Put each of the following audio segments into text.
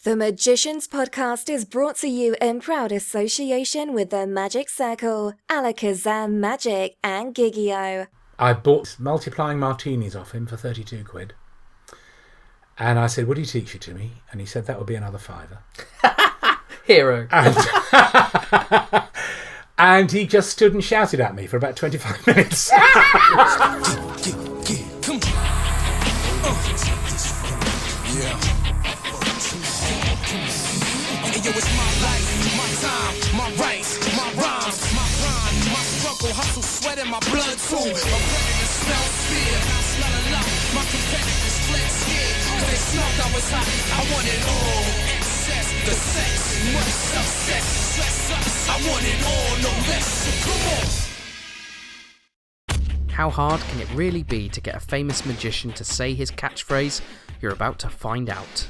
The Magicians Podcast is brought to you in proud association with the Magic Circle, Alakazam Magic and Gigio. I bought multiplying martinis off him for 32 quid. And I said, would he teach it to me? And he said, that would be another £5. Hero. And he just stood and shouted at me for about 25 minutes. Yo, it's my life, my time, my rights, my rhymes, my grind, my struggle, hustle, sweat in my blood too. I'm ready to smell fear, I smell a lot. My competitors fled scared, cause they smelled I was hot. I want it all, excess, the sex, much success, stress us. I want it all, no less, so come on. How hard can it really be to get a famous magician to say his catchphrase? You're about to find out.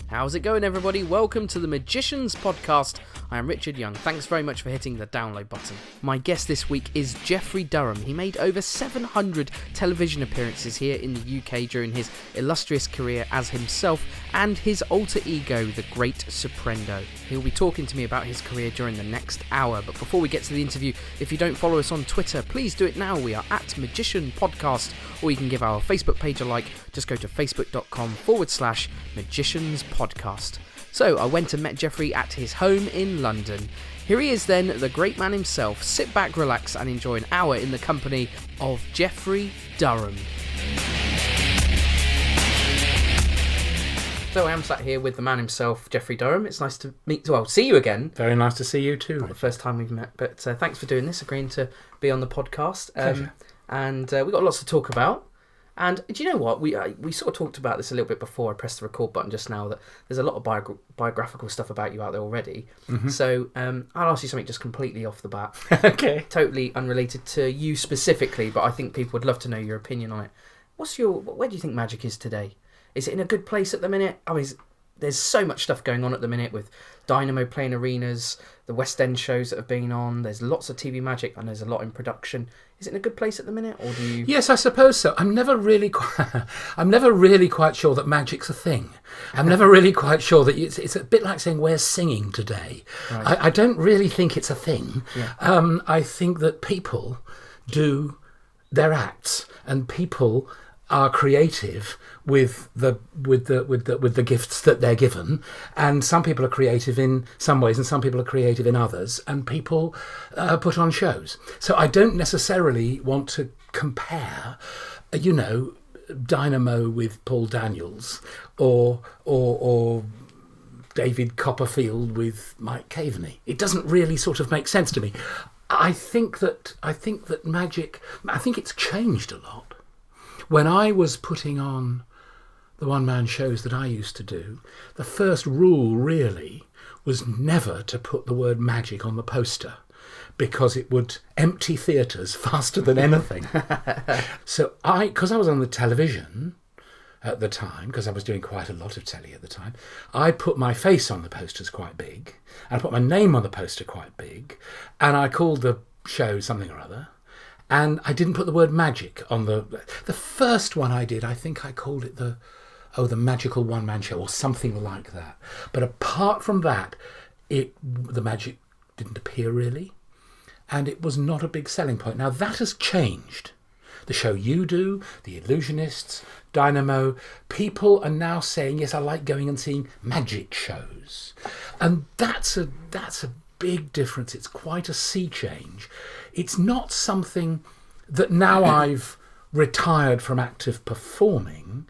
How's it going, everybody? Welcome to the Magicians Podcast. I am Richard Young. Thanks very much for hitting the download button. My guest this week is Geoffrey Durham. He made over 700 television appearances here in the UK during his illustrious career as himself and his alter ego, the Great Soprendo. He'll be talking to me about his career during the next hour. But before we get to the interview, if you don't follow us on Twitter, please do it now. We are at Magician Podcast, or you can give our Facebook page a like. Just go to facebook.com/Magicians Podcast. So I went and met Geoffrey at his home in London. Here he is then, the great man himself. Sit back, relax and enjoy an hour in the company of Geoffrey Durham. So I am sat here with the man himself, Geoffrey Durham. It's nice to see you again. Very nice to see you too. Not the first time we've met, but thanks for doing this, agreeing to be on the podcast. And we've got lots to talk about. And do you know what? We sort of talked about this a little bit before I pressed the record button just now, that there's a lot of biographical stuff about you out there already. Mm-hmm. So I'll ask you something just completely off the bat. Okay. Totally unrelated to you specifically, but I think people would love to know your opinion on it. Where do you think magic is today? Is it in a good place at the minute? I mean, there's so much stuff going on at the minute with Dynamo playing arenas, the West End shows that have been on. There's lots of TV magic and there's a lot in production. Is it in a good place at the minute, or do you? Yes, I suppose so. I'm never really quite sure that magic's a thing. I'm never really quite sure that it's a bit like saying we're singing today. Right. I don't really think it's a thing. Yeah. I think that people do their acts, and people are creative with the gifts that they're given, and some people are creative in some ways and some people are creative in others, and people put on shows. So I don't necessarily want to compare Dynamo with Paul Daniels or David Copperfield with Mike Caveney. It doesn't really sort of make sense to me. I think that magic, I think it's changed a lot. When I was putting on the one-man shows that I used to do, the first rule really was never to put the word magic on the poster, because it would empty theatres faster than anything. So because I was on the television at the time, because I was doing quite a lot of telly at the time, I put my face on the posters quite big, and I put my name on the poster quite big, and I called the show something or other. And I didn't put the word magic on the first one I did. I think I called it the magical one-man show or something like that. But apart from that, the magic didn't appear really, and it was not a big selling point. Now that has changed. The show you do, the Illusionists, Dynamo, people are now saying, yes, I like going and seeing magic shows, and that's a big difference. It's quite a sea change. It's not something that now I've retired from active performing,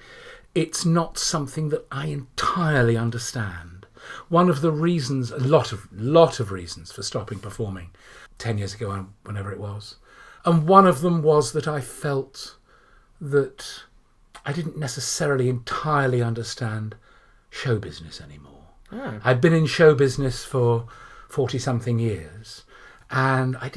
it's not something that I entirely understand. One of the reasons, a lot of reasons for stopping performing 10 years ago, whenever it was, and one of them was that I felt that I didn't necessarily entirely understand show business anymore. Oh. I'd been in show business for 40-something years, and I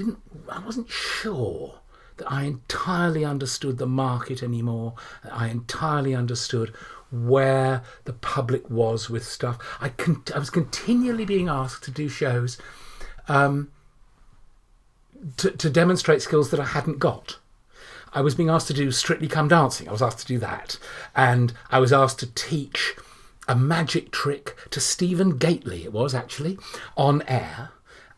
wasn't sure that I entirely understood the market anymore, that I entirely understood where the public was with stuff. I was continually being asked to do shows to demonstrate skills that I hadn't got. I was being asked to do Strictly Come Dancing. I was asked to do that. And I was asked to teach a magic trick to Stephen Gately, it was actually, on air.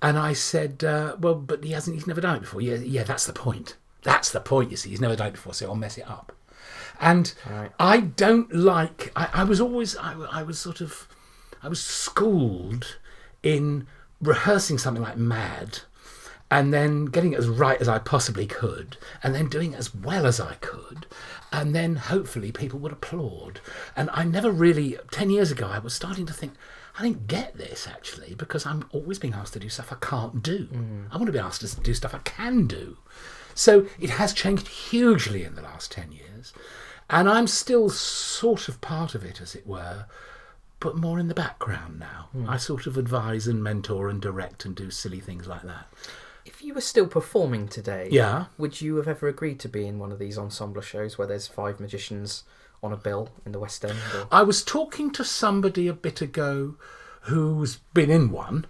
And I said, well, but he's never done it before. Yeah, that's the point. That's the point, you see. He's never done it before, so I'll mess it up. And Right. I don't like... I was schooled in rehearsing something like mad and then getting it as right as I possibly could and then doing it as well as I could. And then hopefully people would applaud. And I never really... 10 years ago, I was starting to think... I didn't get this, actually, because I'm always being asked to do stuff I can't do. I want to be asked to do stuff I can do. So it has changed hugely in the last 10 years. And I'm still sort of part of it, as it were, but more in the background now. I sort of advise and mentor and direct and do silly things like that. If you were still performing today, Yeah. would you have ever agreed to be in one of these ensemble shows where there's 5 magicians on a bill in the West End? Or... I was talking to somebody a bit ago who's been in one,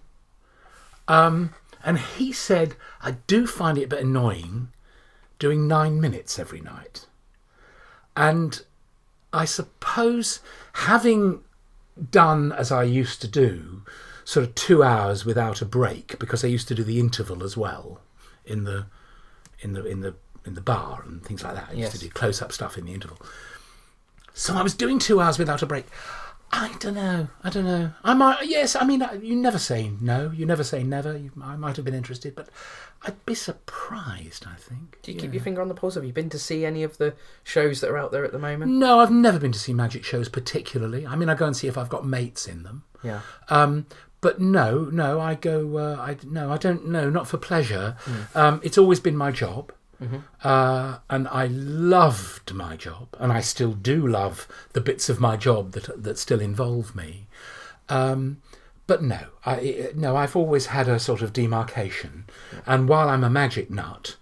and he said, I do find it a bit annoying doing 9 minutes every night. And I suppose having done, as I used to do, sort of 2 hours without a break, because I used to do the interval as well in the bar and things like that. I used to do close-up stuff in the interval. So I was doing 2 hours without a break. I don't know. I might. Yes, I mean, you never say no. You never say never. I might have been interested, but I'd be surprised, I think. Do you keep your finger on the pulse? Have you been to see any of the shows that are out there at the moment? No, I've never been to see magic shows particularly. I mean, I go and see if I've got mates in them. Yeah. But no, I go. I don't know. Not for pleasure. It's always been my job. And I loved my job, and I still do love the bits of my job that still involve me. But no, I've always had a sort of demarcation. And while I'm a magic nut,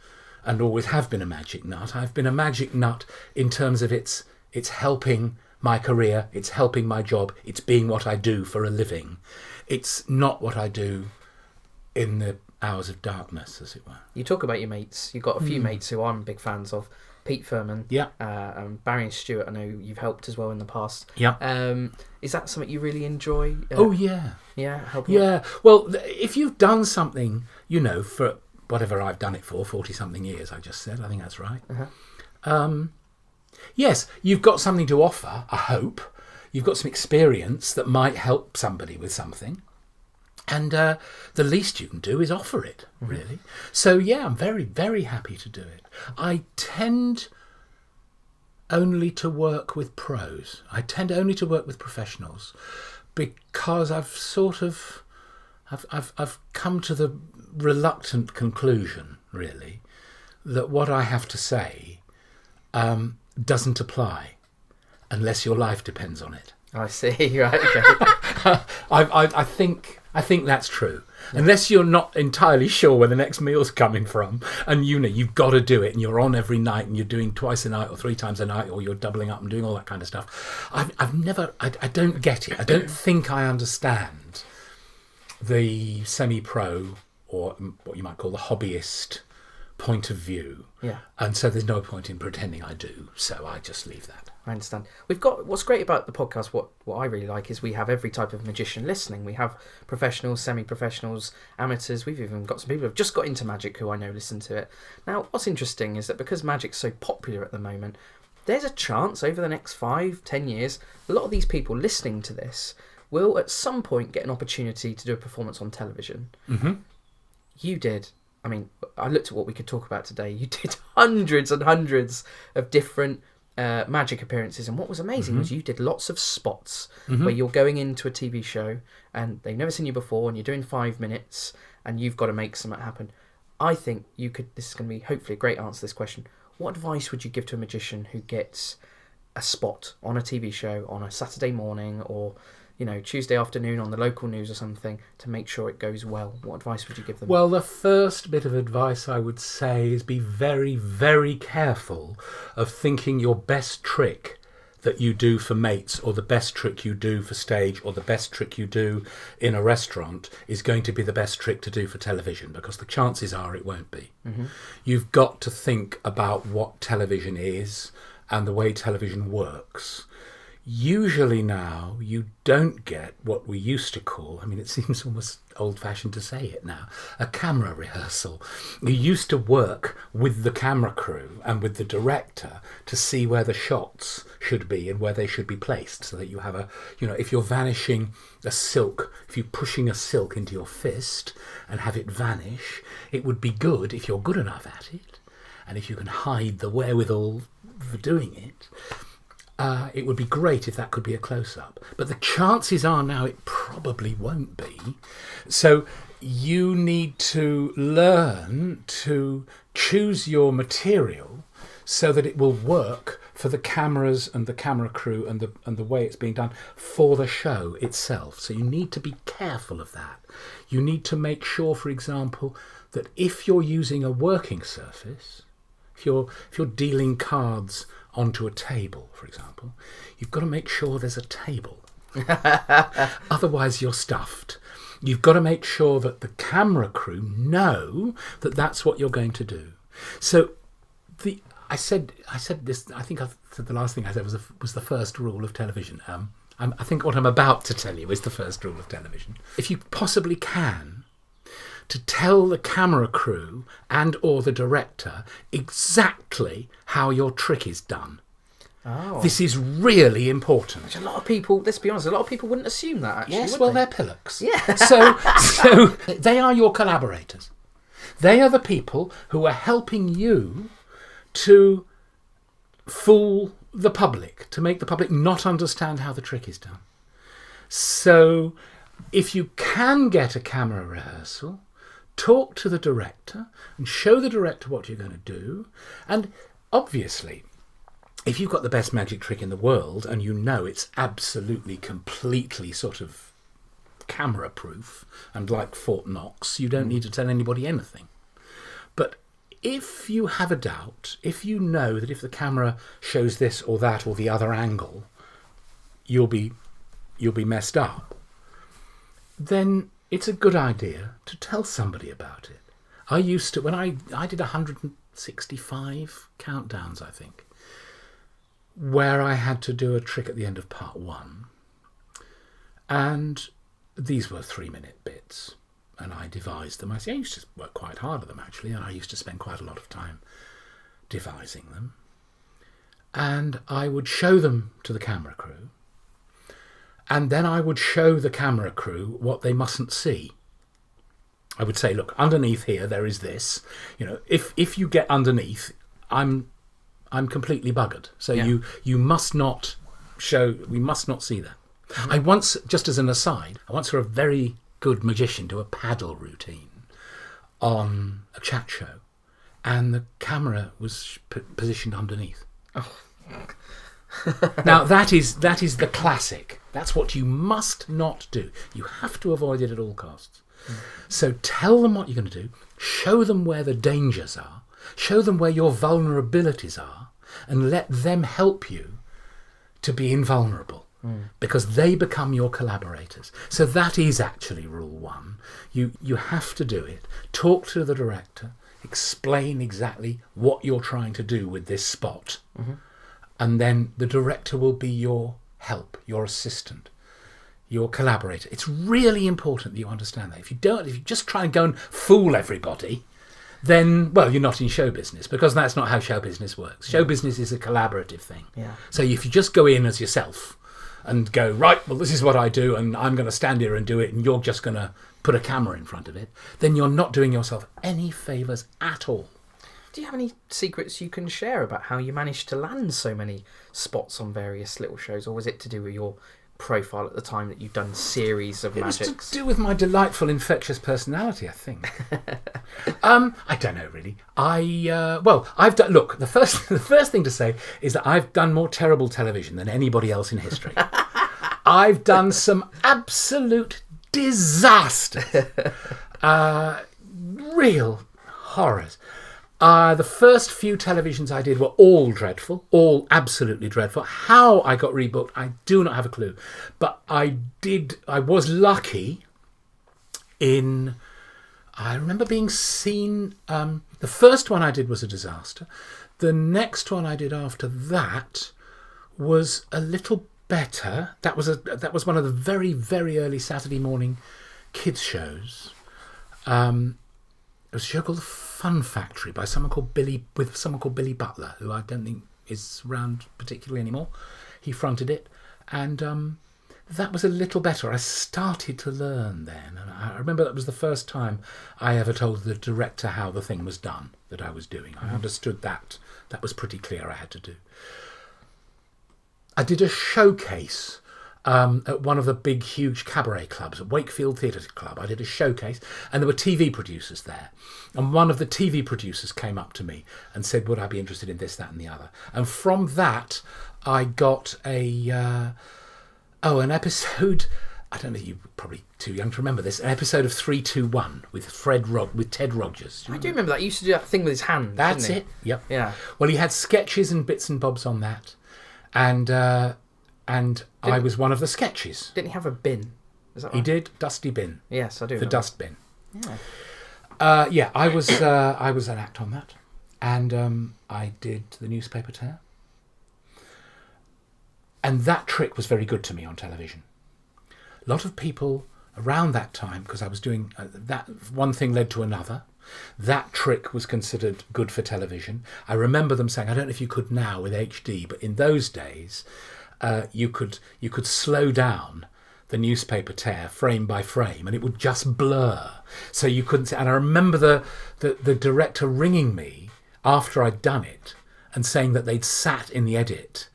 and always have been a magic nut, I've been a magic nut in terms of it's helping my career, it's helping my job, it's being what I do for a living. It's not what I do in the hours of darkness, as it were. You talk about your mates. You've got a few mates who I'm big fans of. Pete Furman, Barry and Stuart, I know you've helped as well in the past. Yeah. Is that something you really enjoy? Oh, yeah. Yeah, helping out? Yeah. Well, if you've done something, for whatever I've done it for, 40-something years, I just said, I think that's right. Yes, you've got something to offer, I hope. You've got some experience that might help somebody with something. And the least you can do is offer it, really. So, yeah, I'm very, very happy to do it. I tend only to work with pros. I tend only to work with professionals because I've sort of... I've come to the reluctant conclusion, really, that what I have to say doesn't apply unless your life depends on it. I see, right, okay. I think that's true. Yeah. Unless you're not entirely sure where the next meal's coming from, and you've got to do it, and you're on every night, and you're doing twice a night or 3 times a night, or you're doubling up and doing all that kind of stuff. I don't get it. I don't think I understand the semi-pro, or what you might call the hobbyist point of view. Yeah. And so there's no point in pretending I do, so I just leave that. I understand. We've got, what's great about the podcast, what I really like, is we have every type of magician listening. We have professionals, semi-professionals, amateurs. We've even got some people who have just got into magic who I know listen to it. Now, what's interesting is that because magic's so popular at the moment, there's a chance over the next 5-10 years, a lot of these people listening to this will at some point get an opportunity to do a performance on television. You did. I mean, I looked at what we could talk about today. You did hundreds and hundreds of different magic appearances, and what was amazing was you did lots of spots where you're going into a TV show and they've never seen you before, and you're doing 5 minutes and you've got to make something happen. I think you could, this is going to be hopefully a great answer to this question. What advice would you give to a magician who gets a spot on a TV show on a Saturday morning, or Tuesday afternoon on the local news or something, to make sure it goes well? What advice would you give them? Well, the first bit of advice I would say is be very, very careful of thinking your best trick that you do for mates, or the best trick you do for stage, or the best trick you do in a restaurant is going to be the best trick to do for television, because the chances are it won't be. You've got to think about what television is and the way television works. Usually now you don't get what we used to call, I mean, it seems almost old-fashioned to say it now, a camera rehearsal. You used to work with the camera crew and with the director to see where the shots should be and where they should be placed, so that you have a, if you're vanishing a silk, if you're pushing a silk into your fist and have it vanish, it would be good if you're good enough at it, and if you can hide the wherewithal for doing it. It would be great if that could be a close-up. But the chances are now it probably won't be. So you need to learn to choose your material so that it will work for the cameras and the camera crew and the way it's being done for the show itself. So you need to be careful of that. You need to make sure, for example, that if you're using a working surface, if you're dealing cards onto a table, for example, you've got to make sure there's a table. Otherwise you're stuffed. You've got to make sure that the camera crew know that that's what you're going to do. So I said this, I think I've said the last thing I said was the first rule of television. I think what I'm about to tell you is the first rule of television. If you possibly can, to tell the camera crew and or the director exactly how your trick is done. Oh. This is really important. Which a lot of people, let's be honest, a lot of people wouldn't assume that, actually. Yes, would well, they? they're pillocks. Yeah. So they are your collaborators. They are the people who are helping you to fool the public, to make the public not understand how the trick is done. So if you can get a camera rehearsal, talk to the director and show the director what you're going to do. And obviously, if you've got the best magic trick in the world and you know it's absolutely, completely sort of camera proof and like Fort Knox, you don't need to tell anybody anything. But if you have a doubt, if you know that if the camera shows this or that or the other angle, you'll be messed up, then it's a good idea to tell somebody about it. I used to, when I did 165 countdowns, I think, where I had to do a trick at the end of part 1. And these were 3-minute bits. And I devised them. I used to work quite hard at them, actually, and I used to spend quite a lot of time devising them. And I would show them to the camera crew. And then I would show the camera crew what they mustn't see. I would say, look, underneath here there is this. If you get underneath, I'm completely buggered. So Yeah. you must not show. We must not see that. Mm-hmm. I once, just as an aside, saw a very good magician do a paddle routine on a chat show, and the camera was positioned underneath. Oh. Now that is the classic. That's what you must not do. You have to avoid it at all costs. So tell them what you're going to do, show them where the dangers are, show them where your vulnerabilities are, and let them help you to be invulnerable, because they become your collaborators. So that is actually rule 1. You have to do it. Talk to the director, explain exactly what you're trying to do with this spot, and then the director will be your help, your assistant, your collaborator. It's really important that you understand that. If you just try and go and fool everybody, then, well, you're not in show business, because that's not how show business works. Show business is a collaborative thing. Yeah. So if you just go in as yourself and go, right, well, this is what I do, and I'm going to stand here and do it, and you're just going to put a camera in front of it, then you're not doing yourself any favours at all. Do you have any secrets you can share about how you managed to land so many spots on various little shows, or was it to do with your profile at the time that you've done series of magics? It was to do with my delightful, infectious personality, I think. I don't know, really. I've done. Look, the first thing to say is that I've done more terrible television than anybody else in history. I've done some absolute disasters, real horrors. The first few televisions I did were all dreadful, all absolutely dreadful. How I got rebooked, I do not have a clue. But I was lucky in, I remember being seen, the first one I did was a disaster. The next one I did after that was a little better. That was one of the very, very early Saturday morning kids shows. It was a show called The Fun Factory by someone called Billy Butler, who I don't think is around particularly anymore. He fronted it, and that was a little better. I started to learn then, and I remember that was the first time I ever told the director how the thing was done that I was doing. I understood that. That was pretty clear I had to do. I did a showcase at one of the big, huge cabaret clubs, at Wakefield Theatre Club. I did a showcase, and there were TV producers there. And one of the TV producers came up to me and said, would I be interested in this, that, and the other? And from that, I got an episode. I don't know, you're probably too young to remember this. An episode of 3-2-1 with Ted Rogers. I do remember that. He used to do that thing with his hand. That's didn't he? it. Yep. Yeah. Well, he had sketches and bits and bobs on that, and I was one of the sketches. Didn't he have a bin? Is that right? He did. Dusty bin. Yes, I do. The dust bin. Yeah. I was an act on that, and I did the newspaper tear. And that trick was very good to me on television. A lot of people around that time, because I was doing that, one thing led to another. That trick was considered good for television. I remember them saying, I don't know if you could now with HD, but in those days, you could slow down the newspaper tear frame by frame, and it would just blur, so you couldn't see. And I remember the director ringing me after I'd done it and saying that they'd sat in the edit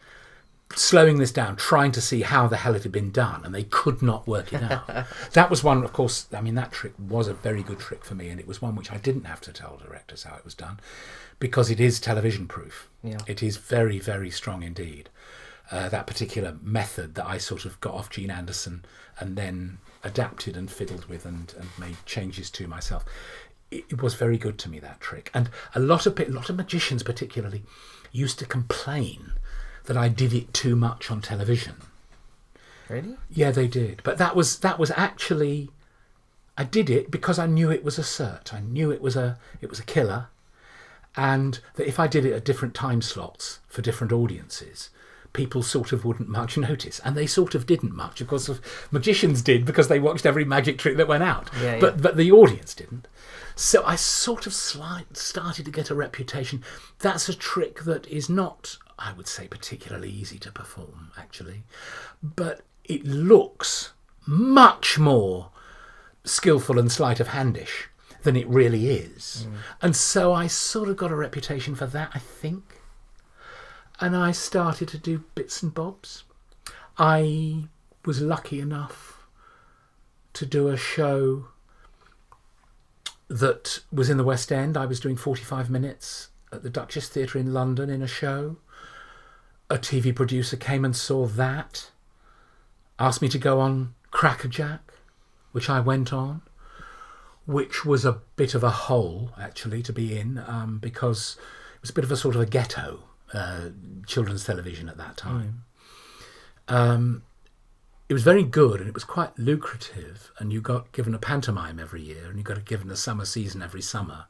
slowing this down, trying to see how the hell it had been done, and they could not work it out. That was one, of course, I mean, that trick was a very good trick for me, and it was one which I didn't have to tell directors how it was done, because it is television proof. Yeah. It is very, very strong indeed. That particular method that I sort of got off Gene Anderson and then adapted and fiddled with and made changes to myself. It was very good to me, that trick. And a lot of magicians particularly used to complain that I did it too much on television. Really? Yeah, they did. But that was actually, I did it because I knew it was a cert. I knew it was a killer, and that if I did it at different time slots for different audiences, people sort of wouldn't much notice, and they sort of didn't much. Of course, magicians did, because they watched every magic trick that went out. Yeah, but the audience didn't. So I sort of started to get a reputation. That's a trick that is not, I would say, particularly easy to perform, actually. But it looks much more skillful and sleight of handish than it really is. And so I sort of got a reputation for that, I think. And I started to do bits and bobs. I was lucky enough to do a show that was in the West End. I was doing 45 minutes at the Duchess Theatre in London in a show. A TV producer came and saw that, asked me to go on Crackerjack, which I went on, which was a bit of a hole, actually, to be in, because it was a bit of a sort of a ghetto children's television at that time. It was very good, and it was quite lucrative, and you got given a pantomime every year, and you got given a summer season every summer.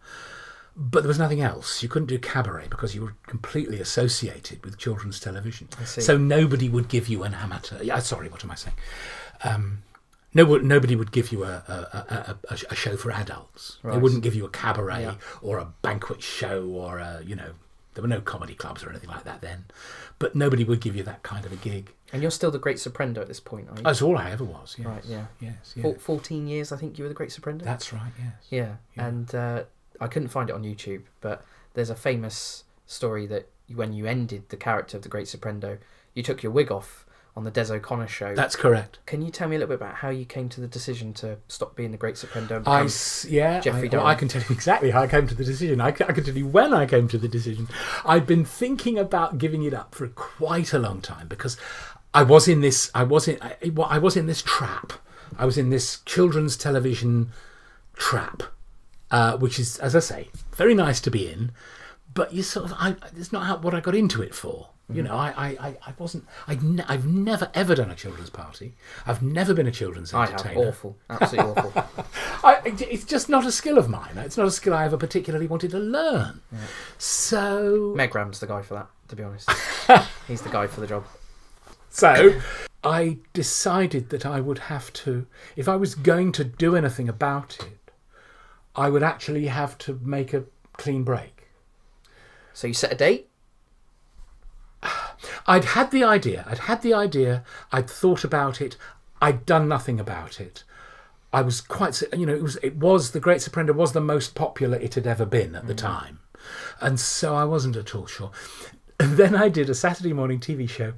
But there was nothing else. You couldn't do cabaret because you were completely associated with children's television. I see. So nobody would give you an amateur. Sorry, what am I saying? Nobody would give you a show for adults. Right. They wouldn't give you a cabaret or a banquet show or there were no comedy clubs or anything like that then. But nobody would give you that kind of a gig. And you're still the Great Soprendo at this point, are you? That's all I ever was, yes. Right, yeah. Yes, yeah. 14 years, I think you were the Great Soprendo? That's right, yes. Yeah. And I couldn't find it on YouTube, but there's a famous story that when you ended the character of the Great Soprendo, you took your wig off on the Des O'Connor show. That's correct. Can you tell me a little bit about how you came to the decision to stop being the Great Soprendo and become Geoffrey Durham? I can tell you exactly how I came to the decision. I can tell you when I came to the decision. I'd been thinking about giving it up for quite a long time, because I was in this trap. I was in this children's television trap, which is, as I say, very nice to be in, but you sort of, it's not what I got into it for. You know, I've never ever done a children's party. I've never been a children's entertainer. I have. Awful. Absolutely awful. It's just not a skill of mine. It's not a skill I ever particularly wanted to learn. Yeah. So Meg Ram's the guy for that, to be honest. He's the guy for the job. So I decided that I would have to, if I was going to do anything about it, I would actually have to make a clean break. So you set a date? I'd had the idea. I'd thought about it. I'd done nothing about it. I was quite, it was The Great Surrender was the most popular it had ever been at the time. And so I wasn't at all sure. And then I did a Saturday morning TV show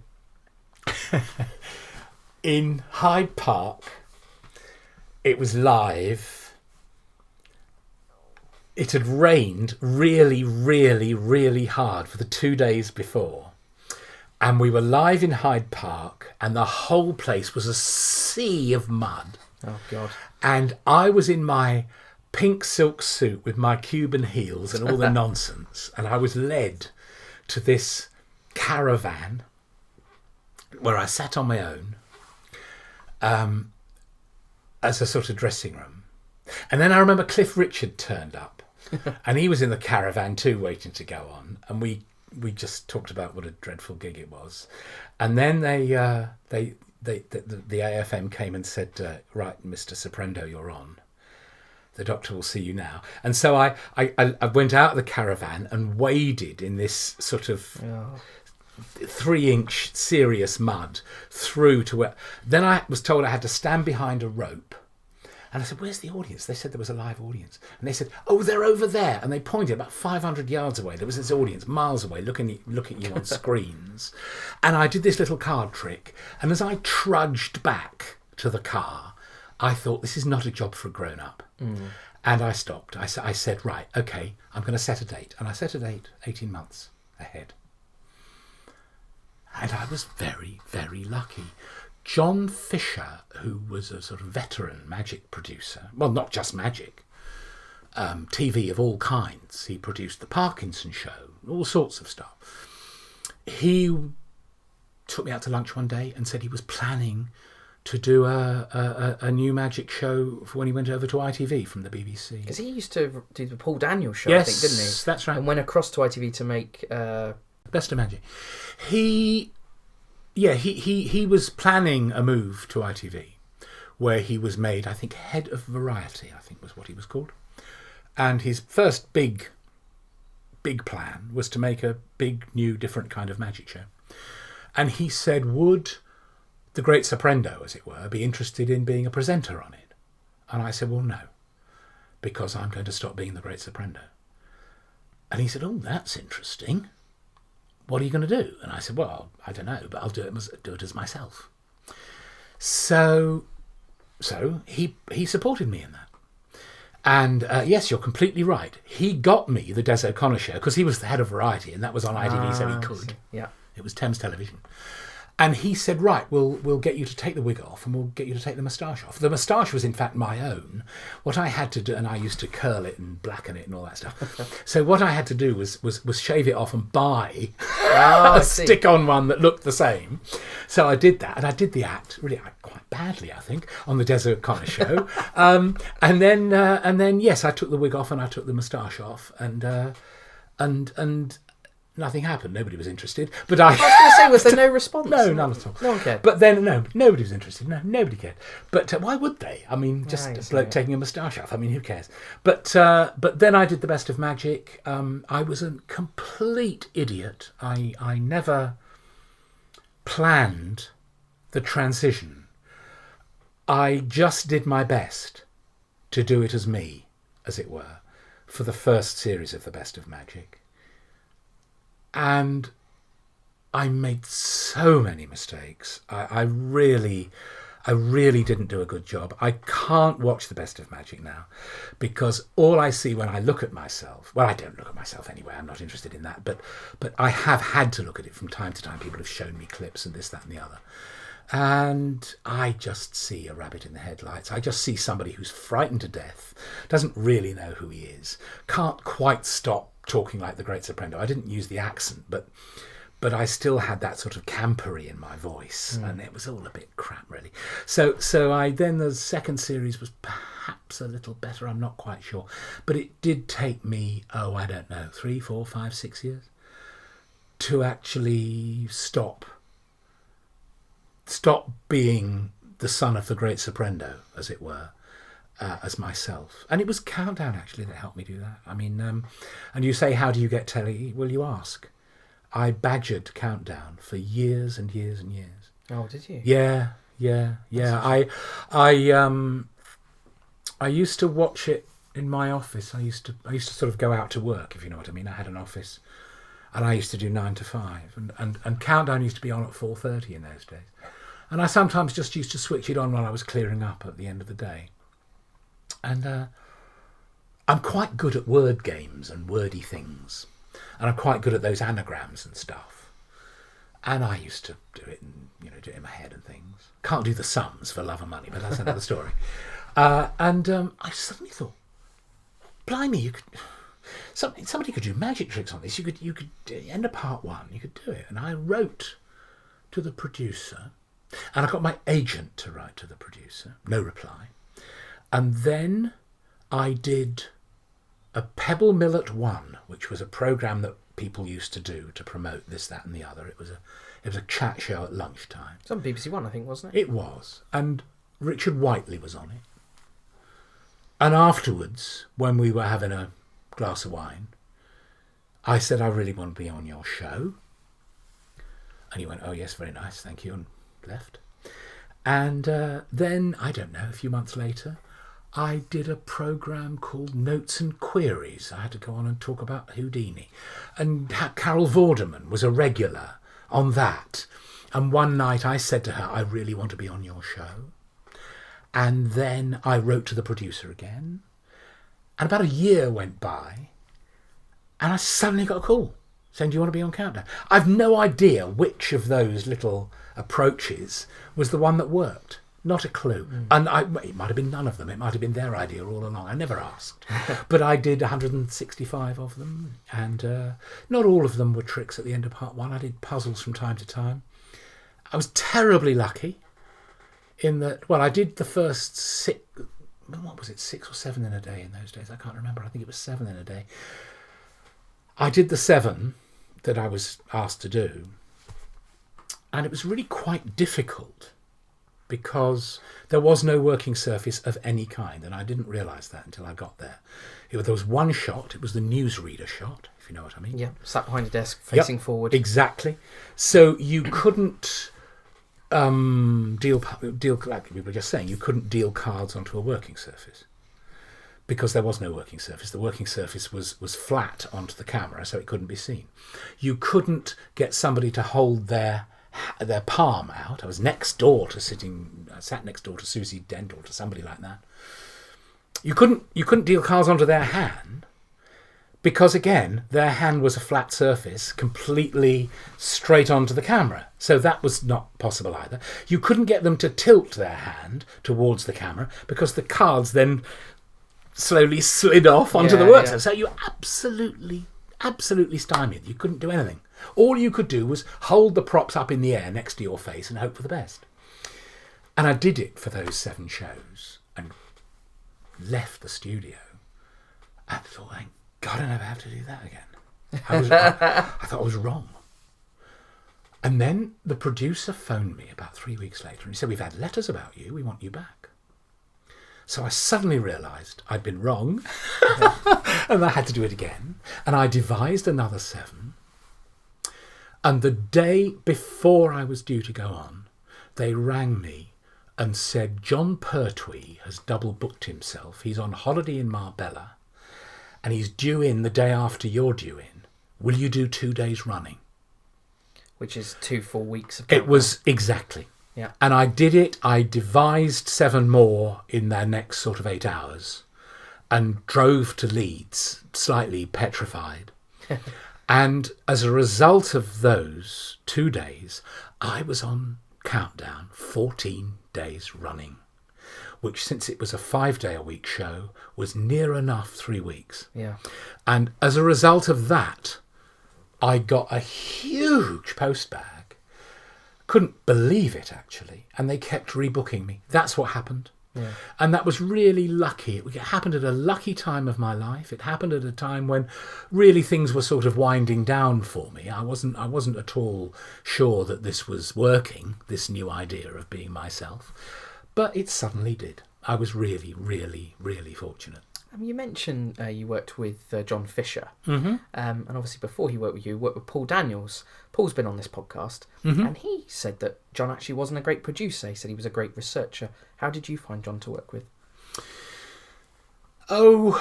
in Hyde Park. It was live. It had rained really, really, really hard for the 2 days before. And we were live in Hyde Park, and the whole place was a sea of mud. Oh, God. And I was in my pink silk suit with my Cuban heels and all the nonsense. And I was led to this caravan where I sat on my own as a sort of dressing room. And then I remember Cliff Richard turned up and he was in the caravan too, waiting to go on. And we just talked about what a dreadful gig it was. And then the AFM came and said, right, Mr. Soprendo, you're on. The doctor will see you now. And so I went out of the caravan and waded in this sort of 3-inch serious mud through to where... Then I was told I had to stand behind a rope. And I said, where's the audience? They said there was a live audience. And they said, oh, they're over there. And they pointed about 500 yards away. There was this audience miles away looking at you on screens. And I did this little card trick. And as I trudged back to the car, I thought, this is not a job for a grown-up. And I stopped. I said, right, okay, I'm going to set a date. And I set a date 18 months ahead. And I was very, very lucky. John Fisher, who was a sort of veteran magic producer, well, not just magic, TV of all kinds. He produced The Parkinson Show, all sorts of stuff. He took me out to lunch one day and said he was planning to do a new magic show for when he went over to ITV from the BBC. Because he used to do the Paul Daniels show, Yes, I think, didn't he? That's right. And went across to ITV to make... Best of Magic. He was planning a move to ITV where he was made, I think, head of variety, I think was what he was called. And his first big plan was to make a big, new, different kind of magic show. And he said, would the Great Surrender, as it were, be interested in being a presenter on it? And I said, well, no, because I'm going to stop being the Great Surrender. And he said, oh, that's interesting. What are you going to do? And I said, well, I don't know, but I'll do it as myself. So he supported me in that. And yes, you're completely right. He got me the Des O'Connor show because he was the head of variety and that was on ITV, so he could. Yeah. It was Thames Television. And he said, right, we'll get you to take the wig off and we'll get you to take the moustache off. The moustache was, in fact, my own. What I had to do, and I used to curl it and blacken it and all that stuff. So what I had to do was shave it off and buy a stick-on one that looked the same. So I did that, and I did the act, really quite badly, I think, on the Des O'Connor show. And then, yes, I took the wig off and I took the moustache off, and nothing happened. Nobody was interested. But I was going to say, was there no response? No, none at all. No one cared. But then, no, nobody was interested. No, nobody cared. But why would they? I mean, just Right, a bloke taking a moustache off. I mean, who cares? But then I did the Best of Magic. I was a complete idiot. I never planned the transition. I just did my best to do it as me, as it were, for the first series of the Best of Magic. And I made so many mistakes. I really didn't do a good job. I can't watch the Best of Magic now because all I see when I look at myself, well, I don't look at myself anyway, I'm not interested in that, but I have had to look at it from time to time. People have shown me clips and this, that and the other. And I just see a rabbit in the headlights. I just see somebody who's frightened to death, doesn't really know who he is, can't quite stop talking like the Great Surrender. I didn't use the accent, but I still had that sort of campery in my voice, and it was all a bit crap, really. So the second series was perhaps a little better. I'm not quite sure, but it did take me, I don't know, 3, 4, 5, 6 years to actually stop stop being the son of the great soprendo, as it were, as myself. And it was Countdown, actually, that helped me do that. I mean, and you say, how do you get telly? Well, you ask. I badgered Countdown for years and years and years. Oh, did you? Yeah. I used to watch it in my office. I used to sort of go out to work, if you know what I mean. I had an office, and I used to do 9 to 5, and Countdown used to be on at 4:30 in those days. And I sometimes just used to switch it on while I was clearing up at the end of the day. And I'm quite good at word games and wordy things, and I'm quite good at those anagrams and stuff. And I used to do it, and do it in my head and things. Can't do the sums for love and money, but that's another story. And I suddenly thought, blimey, you could. Somebody could do magic tricks on this. You could end of part 1. You could do it. And I wrote to the producer, and I got my agent to write to the producer. No reply. And then I did a Pebble Mill at 1, which was a programme that people used to do to promote this, that, and the other. It was a chat show at lunchtime. It's on BBC One, I think, wasn't it? It was, and Richard Whiteley was on it. And afterwards, when we were having a glass of wine, I said, I really want to be on your show. And he went, oh yes, very nice, thank you, and left. And then, I don't know, a few months later, I did a programme called Notes and Queries. I had to go on and talk about Houdini. And Carol Vorderman was a regular on that. And one night I said to her, I really want to be on your show. And then I wrote to the producer again. And about a year went by, and I suddenly got a call saying, do you want to be on Countdown? I've no idea which of those little approaches was the one that worked. Not a clue. And it might have been none of them. It might have been their idea all along. I never asked. But I did 165 of them. And not all of them were tricks at the end of part 1. I did puzzles from time to time. I was terribly lucky in that, well, I did the first 6 or 7 in a day in those days? I can't remember. I think it was 7 in a day. I did the 7 that I was asked to do. And it was really quite difficult, because there was no working surface of any kind, and I didn't realise that until I got there. There was one shot, it was the newsreader shot, if you know what I mean. Yeah, sat behind a desk, facing forward. Exactly. So you couldn't deal, like we were just saying, you couldn't deal cards onto a working surface, because there was no working surface. The working surface was flat onto the camera, so it couldn't be seen. You couldn't get somebody to hold their palm out. I was sat next door to Susie Dent or to somebody like that. You couldn't deal cards onto their hand, because again, their hand was a flat surface completely straight onto the camera. So that was not possible either. You couldn't get them to tilt their hand towards the camera, because the cards then slowly slid off onto the work. So you absolutely stymied. You couldn't do anything. All you could do was hold the props up in the air next to your face and hope for the best. And I did it for those 7 shows and left the studio and thought, thank God I never have to do that again. I thought I was wrong. And then the producer phoned me about 3 weeks later and he said, we've had letters about you, we want you back. So I suddenly realised I'd been wrong and I had to do it again. And I devised another 7. And the day before I was due to go on, they rang me and said, John Pertwee has double booked himself. He's on holiday in Marbella and he's due in the day after you're due in. Will you do 2 days running? Which is 2 full weeks of It was exactly. Yeah. And I did it. I devised 7 more in their next sort of 8 hours and drove to Leeds, slightly petrified. And as a result of those 2 days, I was on Countdown 14 days running, which, since it was a 5-day-a-week show, was near enough 3 weeks. Yeah. And as a result of that, I got a huge post bag. Couldn't believe it, actually. And they kept rebooking me. That's what happened. Yeah. And that was really lucky. It happened at a lucky time of my life. It happened at a time when really things were sort of winding down for me. I wasn't at all sure that this was working, this new idea of being myself. But it suddenly did. I was really, really, really fortunate. You mentioned you worked with John Fisher, Mm-hmm. and obviously before he worked with you, worked with Paul Daniels. Paul's been on this podcast, Mm-hmm. and he said that John actually wasn't a great producer. He said he was a great researcher. How did you find John to work with? Oh,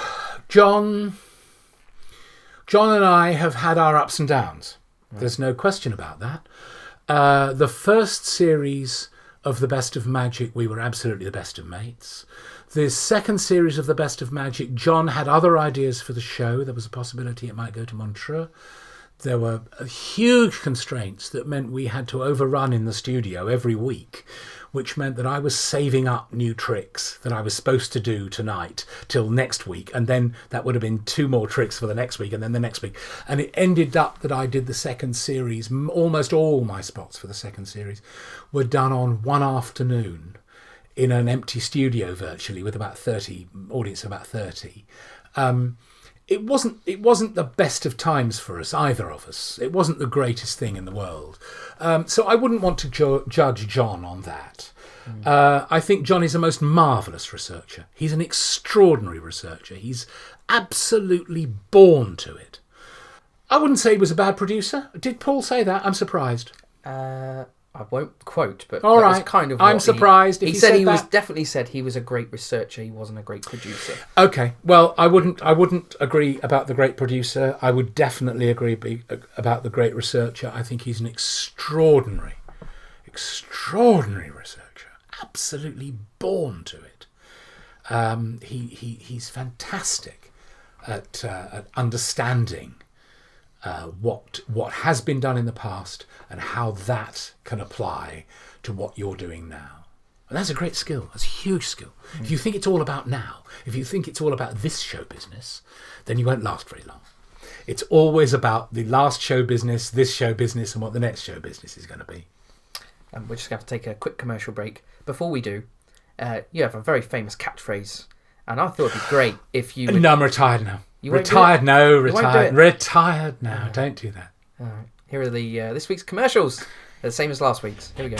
John and I have had our ups and downs. Right. There's no question about that. The first series of The Best of Magic, we were absolutely the best of mates. The second series of The Best of Magic, John had other ideas for the show. There was a possibility it might go to Montreux. There were huge constraints that meant we had to overrun in the studio every week, which meant that I was saving up new tricks that I was supposed to do tonight till next week. And then that would have been 2 more tricks for the next week and then the next week. And it ended up that I did the second series. Almost all my spots for the second series were done on one afternoon in an empty studio virtually with about 30, audience of about 30. It wasn't the best of times for us, either of us. It wasn't the greatest thing in the world. So I wouldn't want to judge John on that. I think John is a most marvellous researcher. He's an extraordinary researcher. He's absolutely born to it. I wouldn't say he was a bad producer. Did Paul say that? I'm surprised. I won't quote, but all that right. was kind of I'm surprised. He said he was definitely said he was a great researcher. He wasn't a great producer. Okay, well, I wouldn't agree about the great producer. I would definitely agree about the great researcher. I think he's an extraordinary researcher. Absolutely born to it. He's fantastic at understanding what has been done in the past and how that can apply to what you're doing now. And that's a great skill. That's a huge skill. If you think it's all about now, if you think it's all about this show business, then you won't last very long. It's always about the last show business, this show business, and what the next show business is going to be. We're just going to have to take a quick commercial break. Before we do, you have a very famous catchphrase, and I thought it'd be great if you would... No, I'm retired now. Retired now. Don't do that. All right. Here are the this week's commercials. They're the same as last week's. Here we go.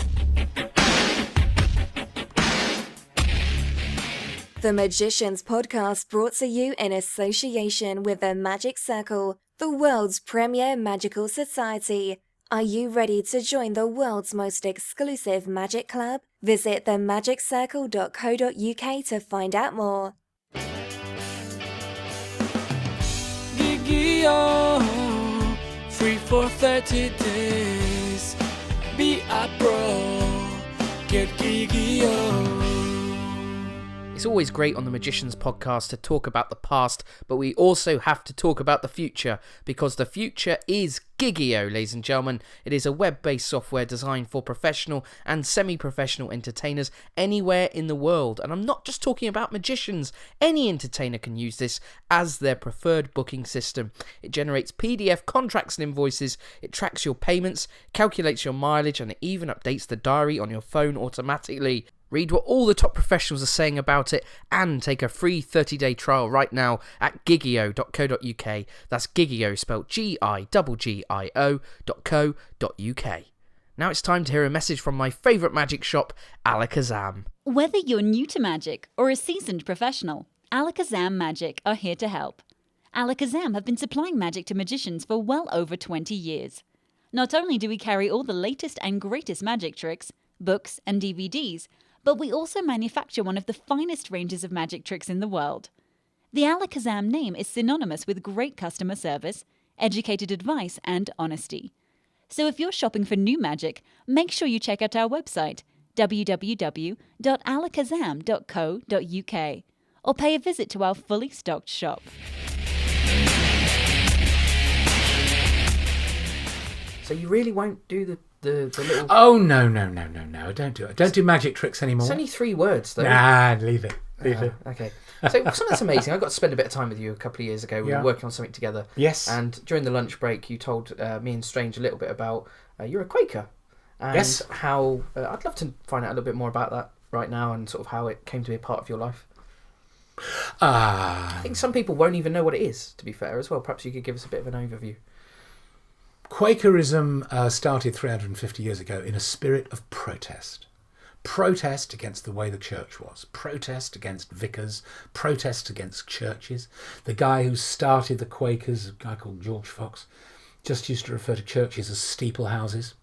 The Magicians Podcast brought to you in association with the Magic Circle, the world's premier magical society. Are you ready to join the world's most exclusive magic club? Visit themagiccircle.co.uk to find out more. Gigi-O, free for 30 days. Be a pro, get Gigi-O. It's always great on the Magicians Podcast to talk about the past, but we also have to talk about the future, because the future is Gigi-O, ladies and gentlemen. It is a web-based software designed for professional and semi-professional entertainers anywhere in the world. And I'm not just talking about magicians. Any entertainer can use this as their preferred booking system. It generates PDF contracts and invoices, it tracks your payments, calculates your mileage, and it even updates the diary on your phone automatically. Read what all the top professionals are saying about it and take a free 30-day trial right now at gigio.co.uk. That's Gigio spelled Gigio.co.uk. Now it's time to hear a message from my favourite magic shop, Alakazam. Whether you're new to magic or a seasoned professional, Alakazam Magic are here to help. Alakazam have been supplying magic to magicians for well over 20 years. Not only do we carry all the latest and greatest magic tricks, books and DVDs, but we also manufacture one of the finest ranges of magic tricks in the world. The Alakazam name is synonymous with great customer service, educated advice, and honesty. So if you're shopping for new magic, make sure you check out our website, www.alakazam.co.uk, or pay a visit to our fully stocked shop. So you really won't do the little... Oh, no. Don't do it. Don't do magic tricks anymore. It's only 3 words, though. Nah, leave it. Okay. So something that's amazing, I got to spend a bit of time with you a couple of years ago. We were working on something together. Yes. And during the lunch break, you told me and Strange a little bit about you're a Quaker. And yes. how... I'd love to find out a little bit more about that. right now and sort of how it came to be a part of your life? I I think some people won't even know what it is, to be fair, as well. Perhaps you could give us a bit of an overview. Quakerism started 350 years ago in a spirit of protest. Protest against the way the church was. Protest against vicars. Protest against churches. The guy who started the Quakers, a guy called George Fox, just used to refer to churches as steeple houses.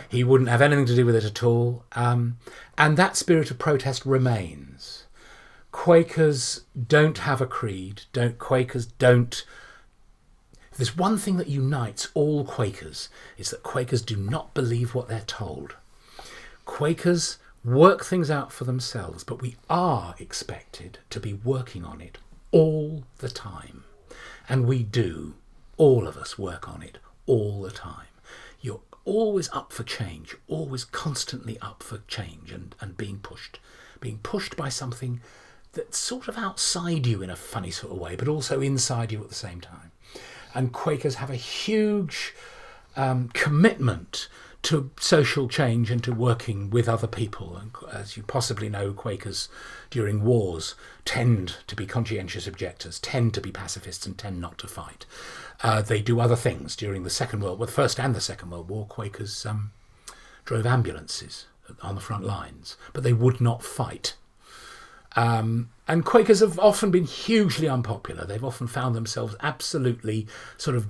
He wouldn't have anything to do with it at all. And that spirit of protest remains. Quakers don't have a creed. Quakers don't... If there's one thing that unites all Quakers, it's that Quakers do not believe what they're told. Quakers work things out for themselves, but we are expected to be working on it all the time. And we do. All of us work on it all the time. You're always up for change, always constantly up for change and being pushed by something that's sort of outside you in a funny sort of way, but also inside you at the same time. And Quakers have a huge commitment to social change and to working with other people. And as you possibly know, Quakers during wars tend to be conscientious objectors, tend to be pacifists, and tend not to fight. They do other things during the First and the Second World War. Quakers drove ambulances on the front lines, but they would not fight. And Quakers have often been hugely unpopular. They've often found themselves absolutely sort of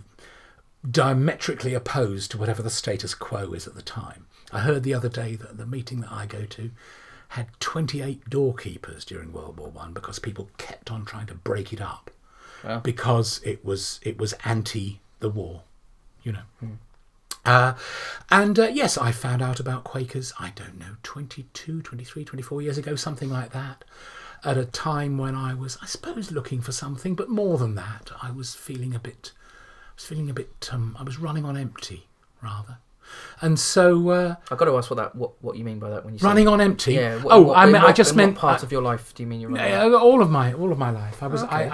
diametrically opposed to whatever the status quo is at the time. I heard the other day that the meeting that I go to had 28 doorkeepers during World War I because people kept on trying to break it up. Wow. Because it was anti the war, you know. Yes, I found out about Quakers, I don't know, 22, 23, 24 years ago, something like that, at a time when I was, I suppose, looking for something, but more than that, I was running on empty, rather. And so... I've got to ask what you mean by that when you say... Running on empty? Yeah. I just meant... What part of your life do you mean you're running on? All of my life. I was. Okay.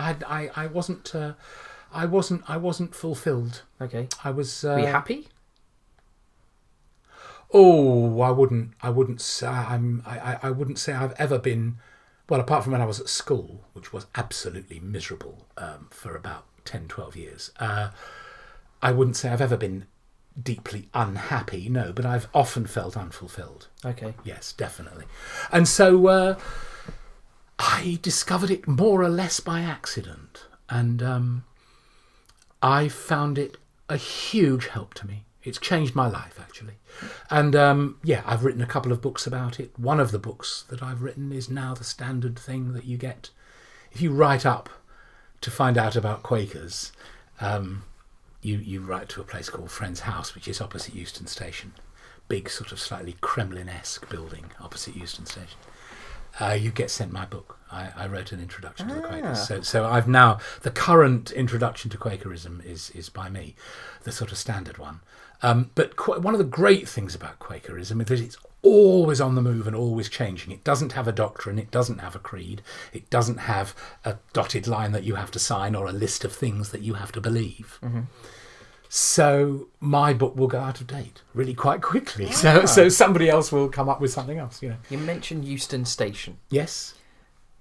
I wasn't fulfilled. Okay. I was. Were you happy? Oh, I wouldn't say I've ever been. Well, apart from when I was at school, which was absolutely miserable for about 10, 12 years. I wouldn't say I've ever been deeply unhappy, no, but I've often felt unfulfilled. Okay. Yes, definitely. And so I discovered it more or less by accident, and I found it a huge help to me. It's changed my life, actually. And I've written a couple of books about it. One of the books that I've written is now the standard thing that you get if you write up to find out about Quakers. You write to a place called Friend's House, which is opposite Euston Station. Big, sort of slightly Kremlin-esque building opposite Euston Station. You get sent my book. I wrote an introduction to the Quakers. So I've now... The current introduction to Quakerism is by me, the sort of standard one. But one of the great things about Quakerism is that it's always on the move and always changing. It doesn't have a doctrine. It doesn't have a creed. It doesn't have a dotted line that you have to sign or a list of things that you have to believe. Mm-hmm. So my book will go out of date really quite quickly. So somebody else will come up with something else. You know. You mentioned Euston Station. Yes.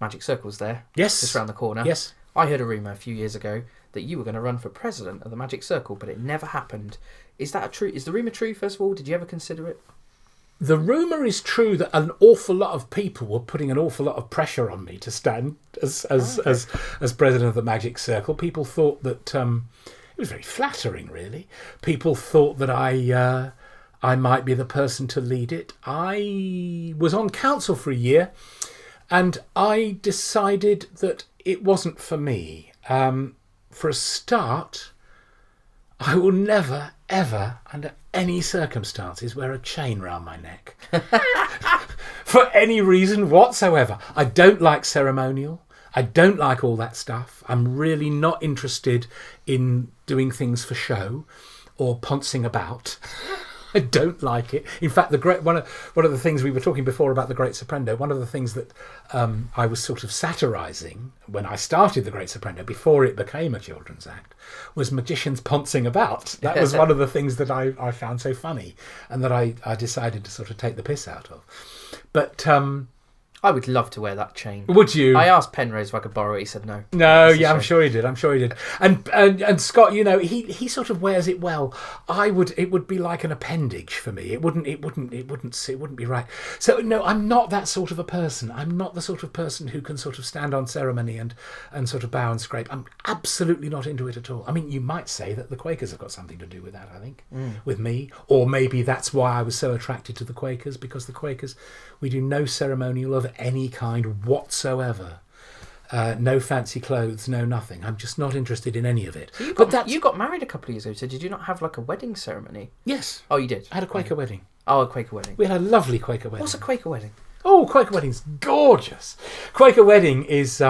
Magic Circle's there. Yes. Just round the corner. Yes. I heard a rumour a few years ago that you were going to run for president of the Magic Circle, but it never happened. Is that true? Is the rumour true, first of all? Did you ever consider it? The rumour is true that an awful lot of people were putting an awful lot of pressure on me to stand as president of the Magic Circle. People thought that it was very flattering, really. People thought that I might be the person to lead it. I was on council for a year, and I decided that it wasn't for me. For a start, I will never, ever, under any circumstances, wear a chain round my neck. For any reason whatsoever. I don't like ceremonial. I don't like all that stuff. I'm really not interested in doing things for show or poncing about. I don't like it. In fact, one of the things we were talking before about the Great Soprendo, one of the things that I was sort of satirising when I started the Great Soprendo, before it became a children's act, was magicians poncing about. That was one of the things that I found so funny and that I decided to sort of take the piss out of. But I would love to wear that chain. Would you? I asked Penrose if I could borrow it. He said no. No, That's a yeah, I'm shame. sure he did. I'm sure he did. And Scott, you know, he sort of wears it well. It would be like an appendage for me. It wouldn't be right. So no, I'm not that sort of a person. I'm not the sort of person who can sort of stand on ceremony and sort of bow and scrape. I'm absolutely not into it at all. I mean, you might say that the Quakers have got something to do with that, I think, with me. Or maybe that's why I was so attracted to the Quakers, because the Quakers, we do no ceremonial of any kind whatsoever. No fancy clothes, no nothing. I'm just not interested in any of it. So you got married a couple of years ago, so did you not have like a wedding ceremony? Yes. Oh, you did? I had a Quaker wedding. Oh, a Quaker wedding. We had a lovely Quaker wedding. What's a Quaker wedding? Oh, Quaker wedding's gorgeous. Quaker wedding is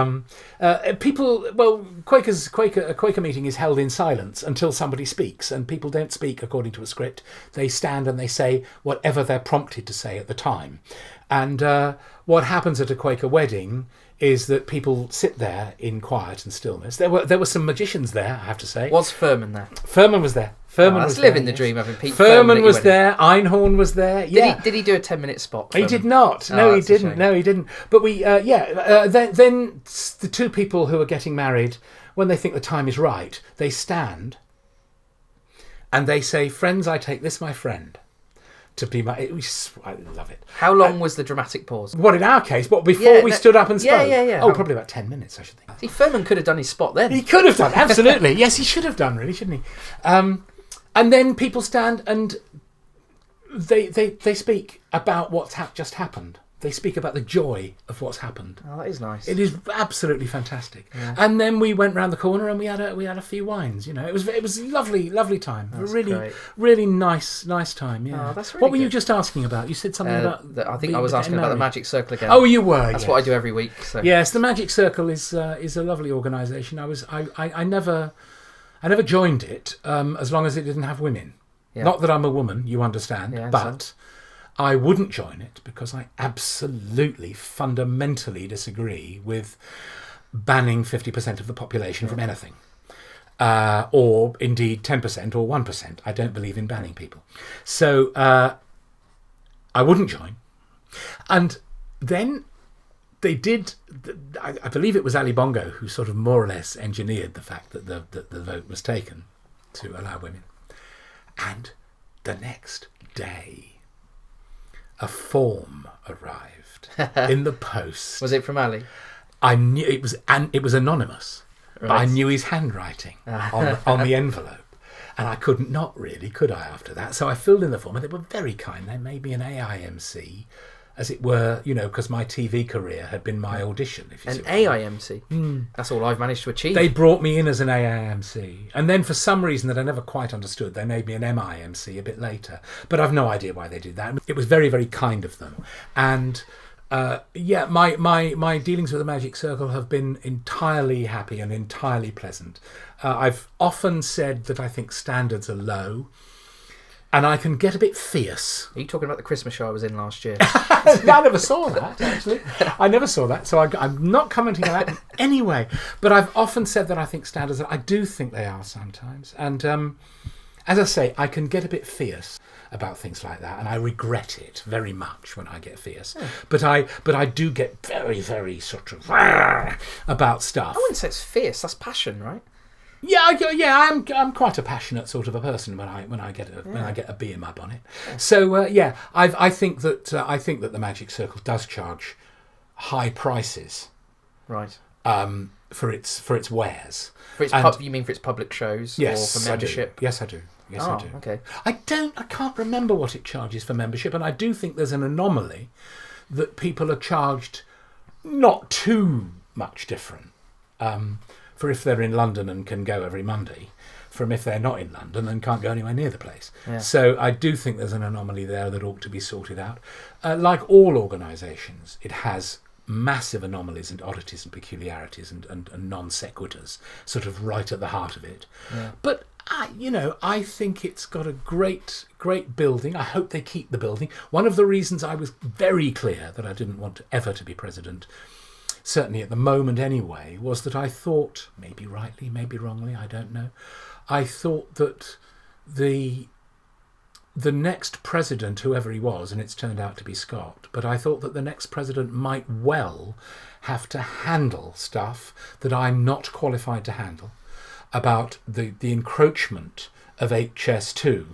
people. Well, a Quaker meeting is held in silence until somebody speaks, and people don't speak according to a script. They stand and they say whatever they're prompted to say at the time. And what happens at a Quaker wedding is that people sit there in quiet and stillness. There were some magicians there, I have to say. Was Furman there? Furman was there. Furman was living there, the dream, having Pete Furman was there. Einhorn was there. Yeah. Did he do a 10-minute spot? He Furman? did not. No, he didn't. No, he didn't. But we, then the two people who are getting married, when they think the time is right, they stand and they say, "Friends, I take this, my friend, to be my." I love it. How long was the dramatic pause? What in our case? What before we stood up and spoke? Yeah. Oh, probably about 10 minutes, I should think. See, Furman could have done his spot then. He could have done, absolutely. Yes, he should have done, really, shouldn't he? And then people stand and they speak about what's just happened. They speak about the joy of what's happened. Oh, that is nice. It is absolutely fantastic. Yeah. And then we went round the corner and we had a few wines. You know, it was a lovely time. That's really great. Really nice time. Yeah. Oh, that's really what were you good. just asking about? You said something about. I think I was asking about the Magic Circle again. Oh, you were. That's yes. what I do every week. So. Yes, the Magic Circle is a lovely organisation. I never joined it as long as it didn't have women. Yeah. Not that I'm a woman, you understand, Yeah, I but understand. I wouldn't join it because I absolutely, fundamentally disagree with banning 50% of the population from anything. Or indeed 10% or 1%. I don't believe in banning people. So I wouldn't join. And then they did, I believe it was Ali Bongo who sort of more or less engineered the fact that the vote was taken to allow women. And the next day, a form arrived in the post. Was it from Ali? I knew it was anonymous, but I knew his handwriting on the envelope, and I couldn't not really, could I? After that, so I filled in the form, and they were very kind. They made me an AIMC, as it were, you know, because my TV career had been my audition. If you see An what I mean. AIMC? That's all I've managed to achieve. They brought me in as an AIMC, and then for some reason that I never quite understood, they made me an MIMC a bit later. But I've no idea why they did that. It was very, very kind of them. And my dealings with the Magic Circle have been entirely happy and entirely pleasant. I've often said that I think standards are low. And I can get a bit fierce. Are you talking about the Christmas show I was in last year? I never saw that, actually. I never saw that, so I'm not commenting on that in any way. But I've often said that I think standards, I do think they are sometimes. And as I say, I can get a bit fierce about things like that, and I regret it very much when I get fierce. Yeah. But I do get very, very sort of about stuff. I wouldn't say it's fierce, that's passion, right? Yeah, I'm quite a passionate sort of a person when I get a bee in my bonnet. So I think that the Magic Circle does charge high prices, right? For its wares. You mean for its public shows? Yes, or for membership? Yes, I do. Yes, I do. Okay. I can't remember what it charges for membership, and I do think there's an anomaly that people are charged not too much different. For if they're in London and can go every Monday, from if they're not in London and can't go anywhere near the place. Yeah. So I do think there's an anomaly there that ought to be sorted out. Like all organisations, it has massive anomalies and oddities and peculiarities and non sequiturs sort of right at the heart of it. Yeah. But I think it's got a great building. I hope they keep the building. One of the reasons I was very clear that I didn't want ever to be president, certainly at the moment anyway, was that I thought, maybe rightly, maybe wrongly, I don't know, I thought that the the next president, whoever he was, and it's turned out to be Scott, but I thought that the next president might well have to handle stuff that I'm not qualified to handle about the encroachment of HS2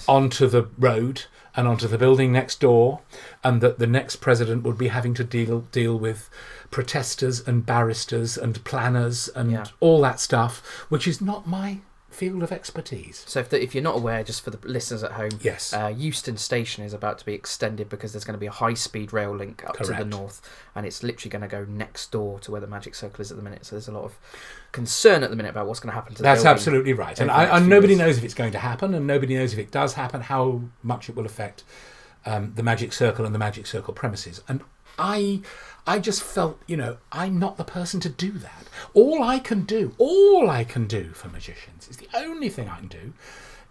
onto the road and onto the building next door, and that the next president would be having to deal with protesters and barristers and planners and all that stuff, which is not my field of expertise. So if you're not aware, just for the listeners at home, yes, Euston Station is about to be extended because there's going to be a high-speed rail link up to the north, and it's literally going to go next door to where the Magic Circle is at the minute. So there's a lot of concern at the minute about what's going to happen to the building. That's absolutely right. And nobody knows if it's going to happen, and nobody knows if it does happen, how much it will affect the Magic Circle and the Magic Circle premises. And I just felt, I'm not the person to do that. All I can do for magicians, is the only thing I can do,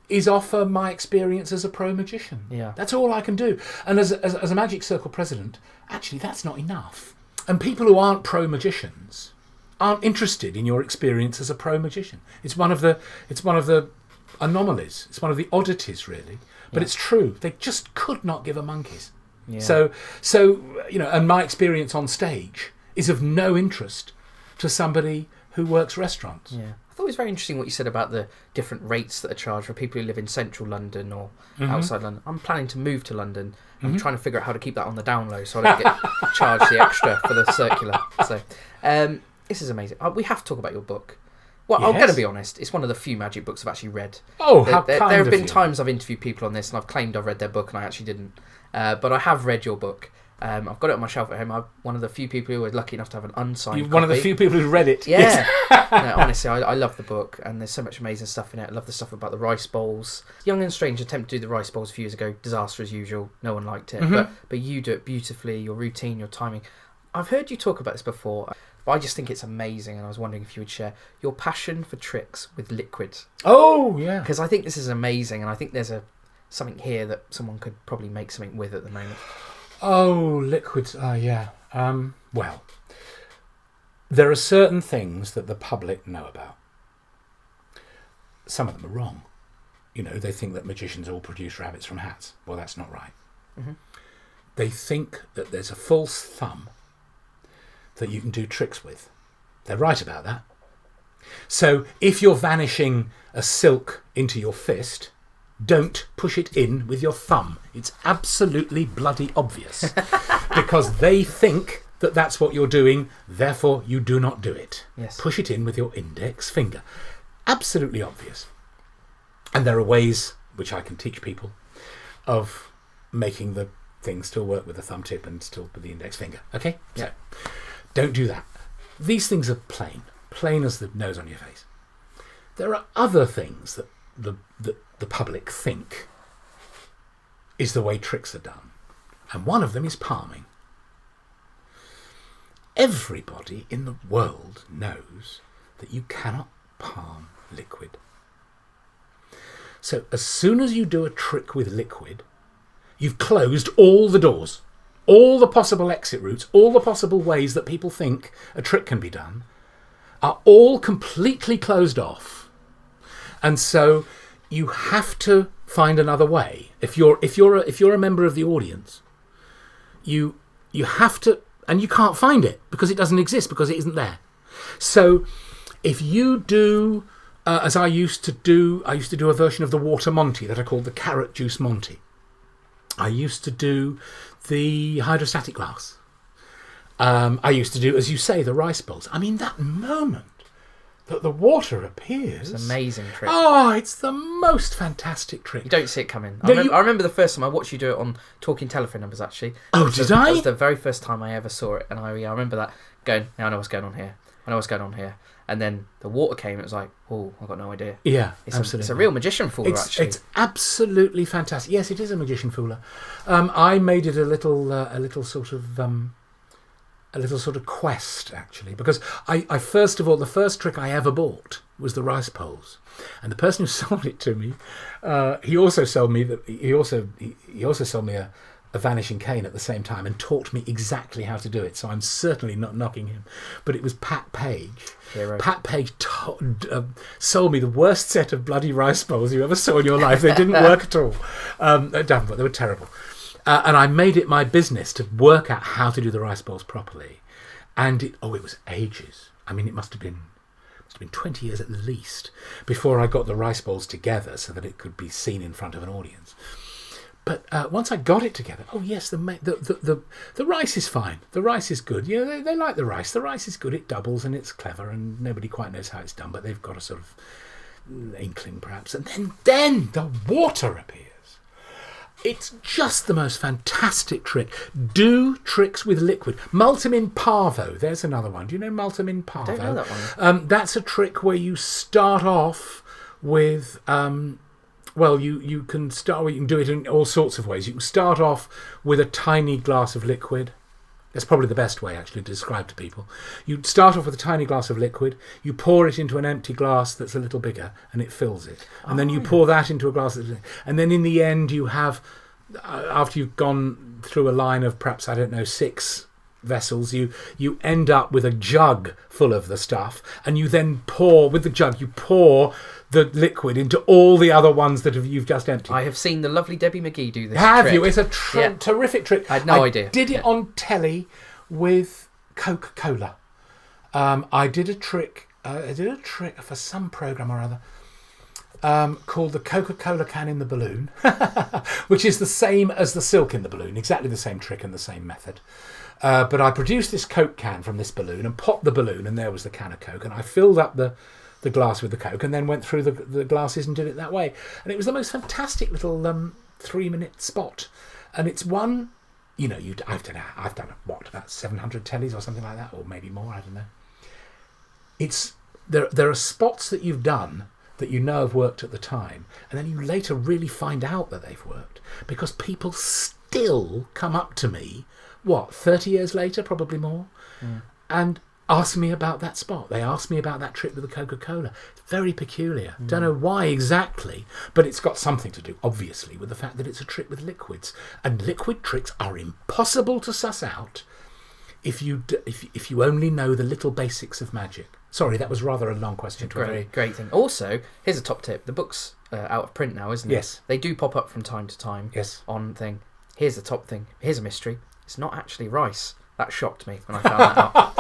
is offer my experience as a pro magician. Yeah. That's all I can do. And as a Magic Circle president, actually that's not enough. And people who aren't pro magicians aren't interested in your experience as a pro magician. It's one of the anomalies. It's one of the oddities, really. But it's true. They just could not give a monkeys. Yeah. So and my experience on stage is of no interest to somebody who works restaurants. Yeah. I thought it was very interesting what you said about the different rates that are charged for people who live in central London or outside London. I'm planning to move to London. I'm trying to figure out how to keep that on the down low so I don't get charged the extra for the circular. So this is amazing. We have to talk about your book. Well, yes. I'm going to be honest, it's one of the few magic books I've actually read. Oh, how kind There have of been you. times I've interviewed people on this and I've claimed I've read their book and I actually didn't. But I have read your book. I've got it on my shelf at home. I'm one of the few people who are lucky enough to have an unsigned You're copy. one of the few people who've read it. Yeah. Yes. No, honestly, I love the book and there's so much amazing stuff in it. I love the stuff about the rice bowls. Young and Strange attempted to do the rice bowls a few years ago. Disaster as usual. No one liked it. But you do it beautifully. Your routine, your timing. I've heard you talk about this before, but I just think it's amazing and I was wondering if you would share your passion for tricks with liquid. Oh, yeah. Because I think this is amazing and I think there's something here that someone could probably make something with at the moment. Oh, liquids. Yeah. Well, there are certain things that the public know about. Some of them are wrong. They think that magicians all produce rabbits from hats. Well, that's not right. They think that there's a false thumb that you can do tricks with. They're right about that. So if you're vanishing a silk into your fist, don't push it in with your thumb. It's absolutely bloody obvious. Because they think that that's what you're doing, therefore you do not do it. Yes. Push it in with your index finger. Absolutely obvious. And there are ways, which I can teach people, of making the thing still work with the thumb tip and still with the index finger. Okay? Yeah. So, don't do that. These things are plain as the nose on your face. There are other things that the public think is the way tricks are done. And one of them is palming. Everybody in the world knows that you cannot palm liquid. So as soon as you do a trick with liquid, you've closed all the doors, all the possible exit routes, all the possible ways that people think a trick can be done are all completely closed off. And so you have to find another way. If you're a member of the audience, you have to, and you can't find it because it doesn't exist, because it isn't there. So if you do, as I used to do a version of the water Monty that I called the carrot juice Monty. I used to do the hydrostatic glass. I used to do, as you say, the rice bowls. I mean, that moment that the water appears. It's an amazing trick. Oh, it's the most fantastic trick. You don't see it coming. No, I remember the first time I watched you do it on Talking Telephone Numbers, actually. Oh, did I? That was the very first time I ever saw it. And I remember that going, I know what's going on here. And then the water came and it was like, oh, I've got no idea. Yeah, absolutely. It's a real magician fooler, actually. It's absolutely fantastic. Yes, it is a magician fooler. I made it a little sort of quest, actually, because I first of all, the first trick I ever bought was the rice bowls, and the person who sold it to me, he also sold me a vanishing cane at the same time and taught me exactly how to do it. So I'm certainly not knocking him. But it was Pat Page. Hero. Pat Page sold me the worst set of bloody rice bowls you ever saw in your life. They didn't work at all. At Davenport, they were terrible. And I made it my business to work out how to do the rice bowls properly. And it was ages. I mean, it must have been 20 years at least before I got the rice bowls together so that it could be seen in front of an audience. But once I got it together, the rice is fine. The rice is good. They like the rice. The rice is good. It doubles and it's clever, and nobody quite knows how it's done, but they've got a sort of inkling perhaps. And then the water appears. It's just the most fantastic trick. Do tricks with liquid. Multum in parvo. There's another one. Do you know multum in parvo? I don't know that one. That's a trick where you start off with... you can do it in all sorts of ways. You can start off with a tiny glass of liquid. That's probably the best way, actually, to describe to people. You start off with a tiny glass of liquid. You pour it into an empty glass that's a little bigger, and it fills it. And then you pour that into a glass. And then in the end, you have, after you've gone through a line of perhaps, 6 vessels, you end up with a jug full of the stuff. And you then pour the liquid into all the other ones that you've just emptied. I have seen the lovely Debbie McGee do this Have trick. you? It's a terrific trick. I had no idea. I did it on telly with Coca Cola. I did a trick for some programme or other called the Coca Cola can in the balloon, which is the same as the silk in the balloon, exactly the same trick and the same method. But I produced this Coke can from this balloon and popped the balloon, and there was the can of Coke, and I filled up the glass with the Coke and then went through the glasses and did it that way. And it was the most fantastic little 3-minute spot. And it's one, I've done about 700 tellies or something like that, or maybe more, I don't know. It's there are spots that you've done that you know have worked at the time, and then you later really find out that they've worked because people still come up to me, 30 years later, probably more, and ask me about that spot. They ask me about that trick with the Coca-Cola. It's very peculiar. Don't know why exactly, but it's got something to do, obviously, with the fact that it's a trick with liquids. And liquid tricks are impossible to suss out if you only know the little basics of magic. Sorry, that was rather a long question. Great thing. Also, here's a top tip. The book's out of print now, isn't it? Yes. They do pop up from time to time. Yes. On thing. Here's the top thing. Here's a mystery. It's not actually rice. That shocked me when I found that out.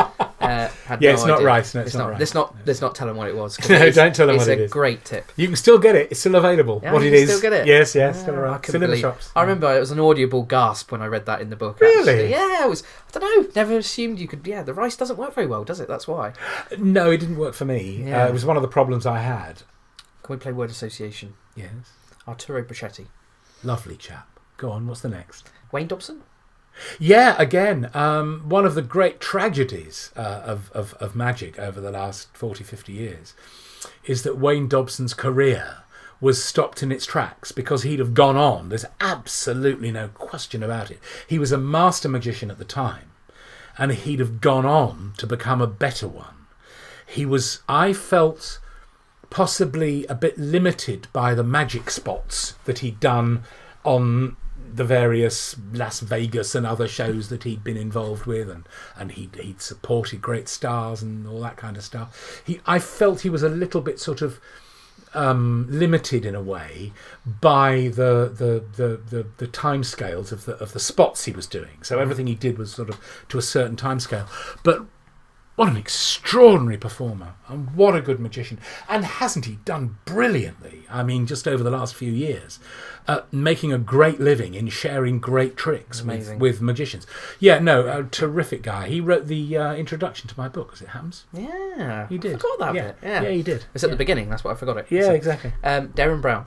It's not rice. No, it's not rice. Let's not tell them what it was. No, don't tell them what it is. It's a great tip. You can still get it. It's still available. Yeah, what you it can is. still get it. Yes, still around. Still in the shops. I remember it was an audible gasp when I read that in the book. Really? Actually. Yeah, it was. I don't know. Never assumed you could. Yeah, the rice doesn't work very well, does it? That's why. No, it didn't work for me. Yeah. It was one of the problems I had. Can we play word association? Yes. Arturo Brachetti. Lovely chap. Go on. What's the next? Wayne Dobson. Yeah, again, one of the great tragedies of magic over the last 40, 50 years is that Wayne Dobson's career was stopped in its tracks because he'd have gone on. There's absolutely no question about it. He was a master magician at the time, and he'd have gone on to become a better one. I felt, possibly a bit limited by the magic spots that he'd done on the various Las Vegas and other shows that he'd been involved with, and he'd supported great stars and all that kind of stuff. I felt he was a little bit sort of limited in a way by the time scales of the spots he was doing. So everything he did was sort of to a certain time scale. But what an extraordinary performer, and what a good magician. And hasn't he done brilliantly? I mean, just over the last few years, making a great living in sharing great tricks with magicians. Yeah, no, a terrific guy. He wrote the introduction to my book, as it happens. Yeah, he did. I forgot that bit. Yeah, he did. It's at the beginning, that's why I forgot it. Yeah, exactly. Darren Brown.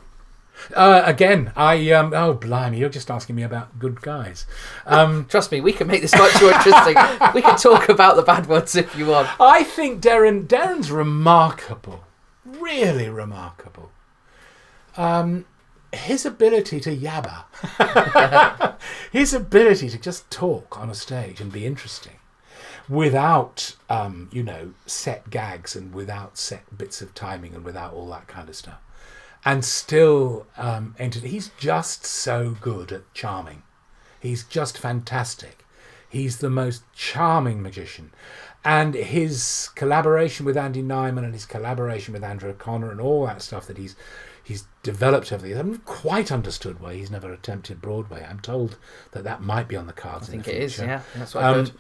Again, oh blimey, you're just asking me about good guys. Trust me, we can make this much more interesting. We can talk about the bad ones if you want. I think Darren's remarkable, really remarkable. His ability to yabber, his ability to just talk on a stage and be interesting without, set gags and without set bits of timing and without all that kind of stuff. And still, he's just so good at charming. He's just fantastic. He's the most charming magician. And his collaboration with Andy Nyman and his collaboration with Andrew O'Connor and all that stuff that he's developed over the years. I haven't quite understood why he's never attempted Broadway. I'm told that might be on the cards in the future. I think it is, yeah. That's what I heard.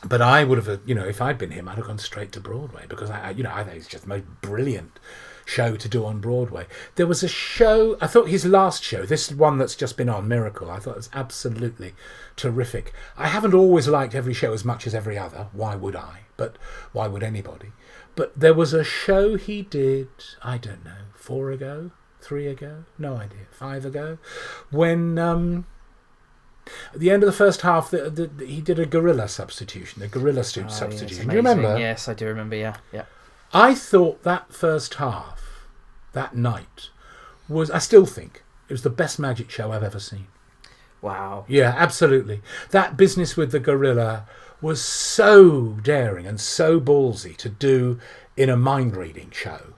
But I would have, if I'd been him, I'd have gone straight to Broadway because I think it's just the most brilliant show to do on Broadway. There was a show, I thought his last show, this one that's just been on, Miracle, I thought it was absolutely terrific. I haven't always liked every show as much as every other. Why would I? But why would anybody? But there was a show he did, I don't know, 4 ago, 3 ago, no idea, 5 ago, when at the end of the first half he did a gorilla substitution, substitution. Yes, do you remember? Yes, I do remember, yeah. I thought that first half, that night, I still think it was the best magic show I've ever seen. Wow. Yeah, absolutely. That business with the gorilla was so daring and so ballsy to do in a mind-reading show.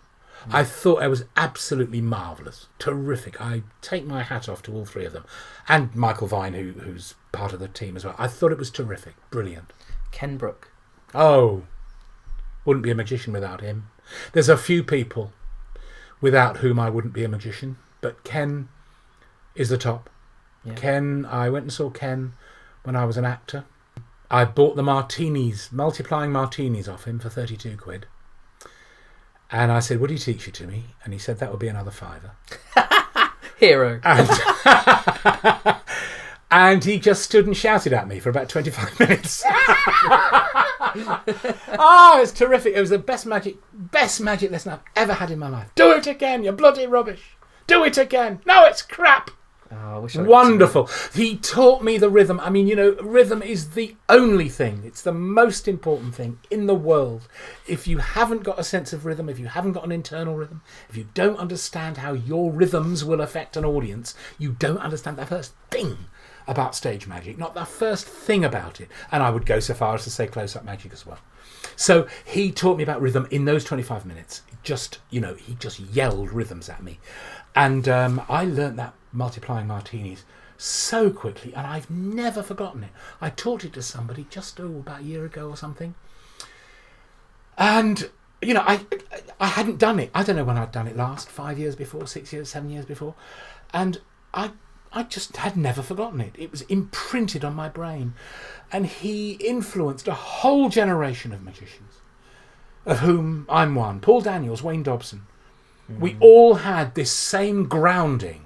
I thought it was absolutely marvellous, terrific. I take my hat off to all 3 of them. And Michael Vine, who's part of the team as well. I thought it was terrific, brilliant. Ken Brooke. Oh, wouldn't be a magician without him. There's a few people without whom I wouldn't be a magician, but Ken is the top. Yeah. Ken, I went and saw Ken when I was an actor. I bought the multiplying martinis off him for 32 quid. And I said, would he teach it to me? And he said, that would be another £5. Hero. And he just stood and shouted at me for about 25 minutes. Oh, it's terrific. It was the best magic lesson I've ever had in my life. Do it again, you bloody rubbish. Do it again. No, it's crap. Oh, I wish I Wonderful. He taught me the rhythm. I mean, rhythm is the only thing. It's the most important thing in the world. If you haven't got a sense of rhythm, if you haven't got an internal rhythm, if you don't understand how your rhythms will affect an audience, you don't understand the first thing about stage magic, not the first thing about it. And I would go so far as to say close-up magic as well. So he taught me about rhythm in those 25 minutes. He just yelled rhythms at me. And I learnt that multiplying martinis so quickly, and I've never forgotten it. I taught it to somebody just about a year ago or something. And, I hadn't done it. I don't know when I'd done it last, 5 years before, 6 years, 7 years before. And I just had never forgotten it. It was imprinted on my brain. And he influenced a whole generation of magicians, of whom I'm one. Paul Daniels, Wayne Dobson. We all had this same grounding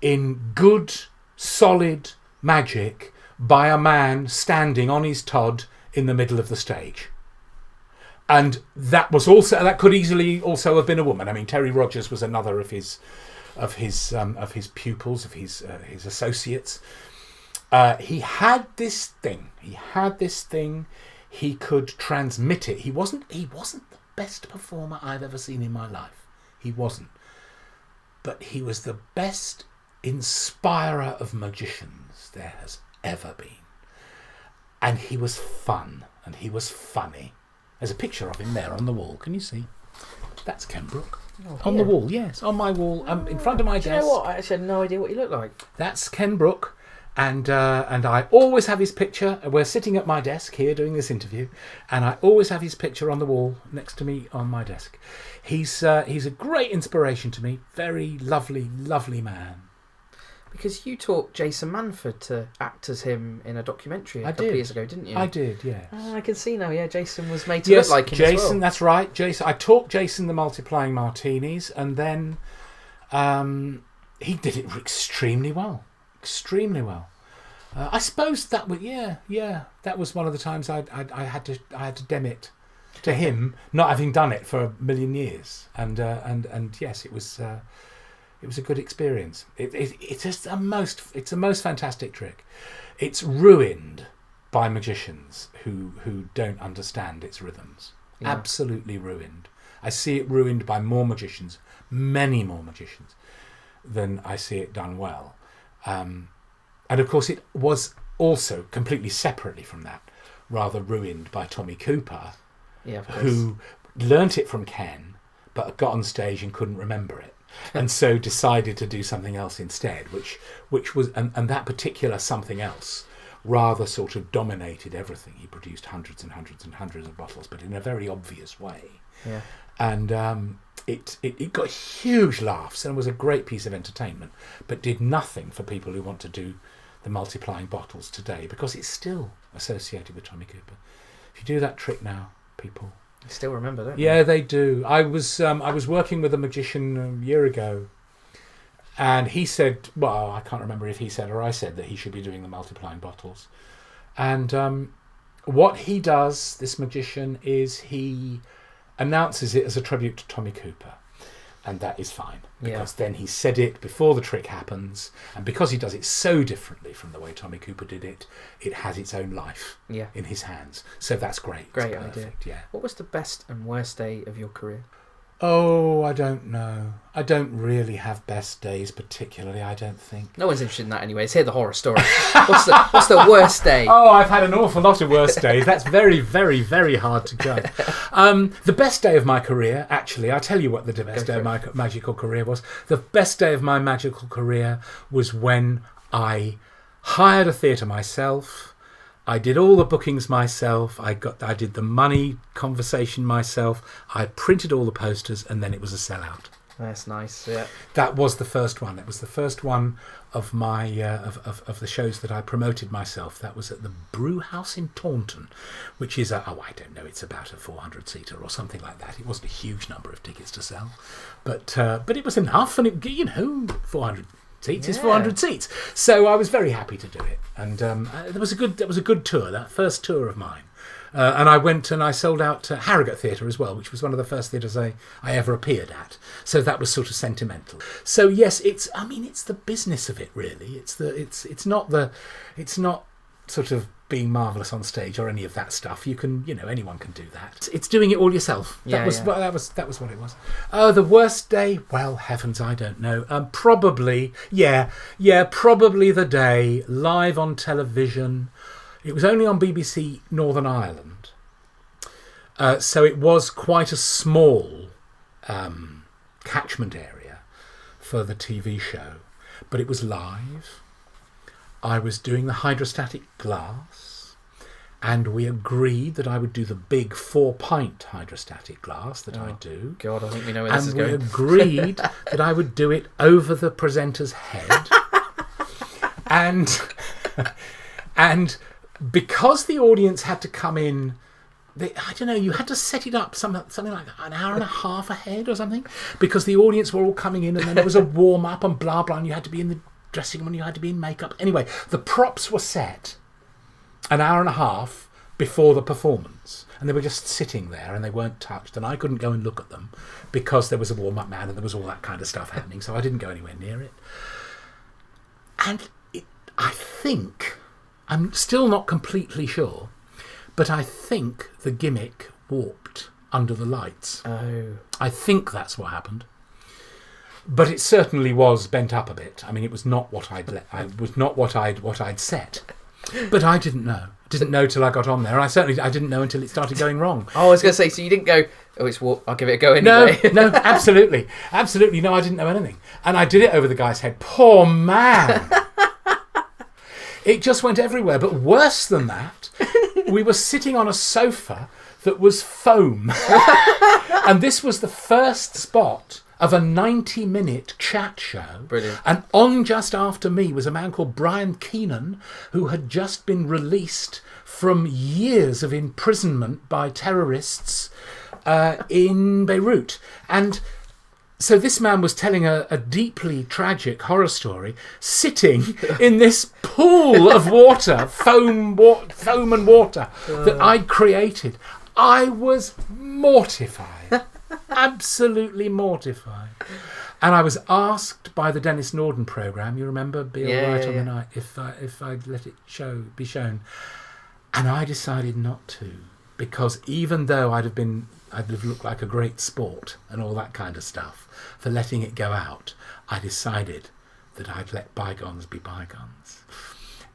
in good, solid magic by a man standing on his Todd in the middle of the stage. And that could easily also have been a woman. I mean, Terry Rogers was another of his pupils, of his associates. He had this thing. He could transmit it. He wasn't the best performer I've ever seen in my life. He wasn't. But he was the best inspirer of magicians there has ever been. And he was fun, and he was funny. There's a picture of him there on the wall. Can you see? That's Ken Brooke. On the wall, yes. On my wall, in front of my desk. Do you know what? I actually had no idea what you look like. That's Ken Brooke. And I always have his picture. We're sitting at my desk here doing this interview, and I always have his picture on the wall next to me on my desk. He's a great inspiration to me. Very lovely, lovely man. Because you taught Jason Manford to act as him in a documentary a couple of years ago, didn't you? I did, yes. Oh, I can see now, yeah, Jason was made to look like him Jason, as well. That's right. Jason. I taught Jason the multiplying martinis, and then he did it extremely well. Extremely well. I suppose that was that was one of the times I had to dem it to him, not having done it for a million years, and yes, it was a good experience. It's a most fantastic trick. It's ruined by magicians who don't understand its rhythms. Yeah. Absolutely ruined. I see it ruined by more magicians, many more magicians, than I see it done well. And of course it was also completely separately from that, rather ruined by Tommy Cooper, yeah, of course, who learnt it from Ken, but got on stage and couldn't remember it. and so decided to do something else instead, which was and that particular something else rather sort of dominated everything. He produced hundreds and hundreds and hundreds of bottles, but in a very obvious way. Yeah. And it got huge laughs and was a great piece of entertainment, but did nothing for people who want to do the multiplying bottles today, because it's still associated with Tommy Cooper. If you do that trick now, people Still remember, don't yeah, they do. I was working with a magician a year ago, and he said, well, I can't remember if he said or I said that he should be doing the multiplying bottles. And what he does, this magician, is he announces it as a tribute to Tommy Cooper. And that is fine, because then he said it before the trick happens, and because he does it so differently from the way Tommy Cooper did it, it has its own life in his hands. So that's great. Great it's perfect, idea. Yeah. What was the best and worst day of your career? Oh, I don't know. I don't really have best days particularly, I don't think. No one's interested in that anyway. Let's hear the horror story. What's the worst day? Oh, I've had an awful lot of worst days. That's very, very, very hard to judge. The best day of my career, actually, I'll tell you what the best day of my magical career was. The best day of my magical career was when I hired a theatre myself. I did all the bookings myself. I did the money conversation myself. I printed all the posters, and then it was a sellout. That's nice. Yeah. That was the first one. It was the first one of my of the shows that I promoted myself. That was at the Brew House in Taunton, which is I don't know. It's about a 400-seater or something like that. It wasn't a huge number of tickets to sell, but it was enough, and it 400 seats is 400 seats. So I was very happy to do it, and that was a good tour. That first tour of mine. And I went and I sold out to Harrogate Theatre as well, which was one of the first theatres I ever appeared at. So that was sort of sentimental. So yes, it's the business of it really. It's not sort of being marvellous on stage or any of that stuff. You can, anyone can do that. It's doing it all yourself. That was what it was. Oh, the worst day? Well, heavens, I don't know. Probably the day live on television. It was only on BBC Northern Ireland, so it was quite a small catchment area for the TV show, but it was live. I was doing the hydrostatic glass, and we agreed that I would do the big 4-pint hydrostatic glass that I do. God, I think we know where this is And going. we agreed that I would do it over the presenter's head, and because the audience had to come in, you had to set it up something like an hour and a half ahead or something, because the audience were all coming in, and then there was a warm-up and blah, blah, and you had to be in the dressing room and you had to be in makeup. Anyway, the props were set an hour and a half before the performance, and they were just sitting there and they weren't touched, and I couldn't go and look at them because there was a warm-up man and there was all that kind of stuff happening, so I didn't go anywhere near it. And I think... I'm still not completely sure, but I think the gimmick warped under the lights. Oh. I think that's what happened. But it certainly was bent up a bit. I mean, it was not what I'd set. But I didn't know. Didn't know till I got on there. I didn't know until it started going wrong. Oh, I was going to say, so you didn't go, it's warped, I'll give it a go anyway. No, absolutely. Absolutely, no, I didn't know anything. And I did it over the guy's head. Poor man! It just went everywhere. But worse than that, we were sitting on a sofa that was foam. And this was the first spot of a 90-minute chat show. Brilliant. And on just after me was a man called Brian Keenan, who had just been released from years of imprisonment by terrorists in Beirut. And so this man was telling a deeply tragic horror story, sitting in this pool of water, foam and water, that I'd created. I was mortified, absolutely mortified. And I was asked by the Dennis Norden programme, you remember, Be All Right on the Night, if I'd let it be shown. And I decided not to, because even though I'd have looked like a great sport and all that kind of stuff for letting it go out, I decided that I'd let bygones be bygones,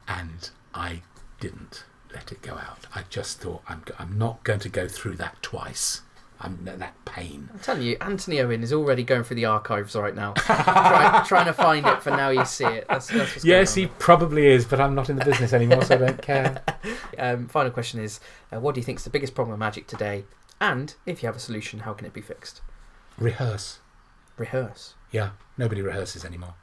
and I didn't let it go out. I just thought I'm not going to go through that twice that pain. I'm telling you, Anthony Owen is already going through the archives right now, trying to find it for Now You See It. That's what's Yes, going he probably is, but I'm not in the business anymore, so I don't care. Final question is, what do you think is the biggest problem with magic today? And if you have a solution, how can it be fixed? Rehearse. Rehearse? Yeah, nobody rehearses anymore.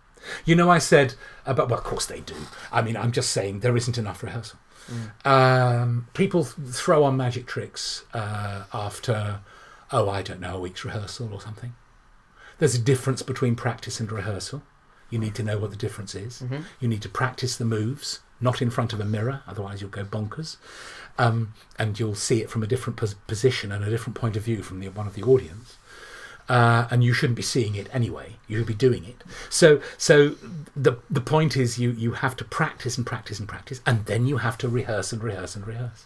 You know, I said about, well, of course they do. I mean, I'm just saying there isn't enough rehearsal. People throw on magic tricks after, I don't know, a week's rehearsal or something. There's a difference between practice and rehearsal. You need to know what the difference is. You need to practice the moves, not in front of a mirror, otherwise you'll go bonkers. And you'll see it from a different position and a different point of view from one of the audience. And you shouldn't be seeing it anyway. You should be doing it. So the point is you have to practice and practice and practice, and then you have to rehearse and rehearse and rehearse.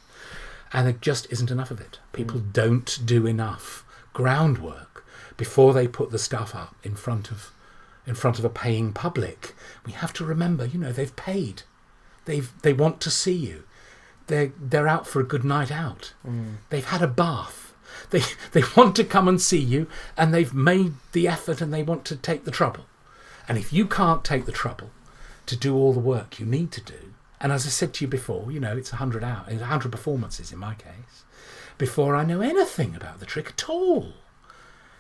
And there just isn't enough of it. People don't do enough groundwork before they put the stuff up in front of a paying public. We have to remember, they've paid. They want to see you. They're out for a good night out. They've had a bath. They want to come and see you, and they've made the effort and they want to take the trouble. And if you can't take the trouble to do all the work you need to do, and as I said to you before, it's 100 hours, 100 performances in my case, before I know anything about the trick at all.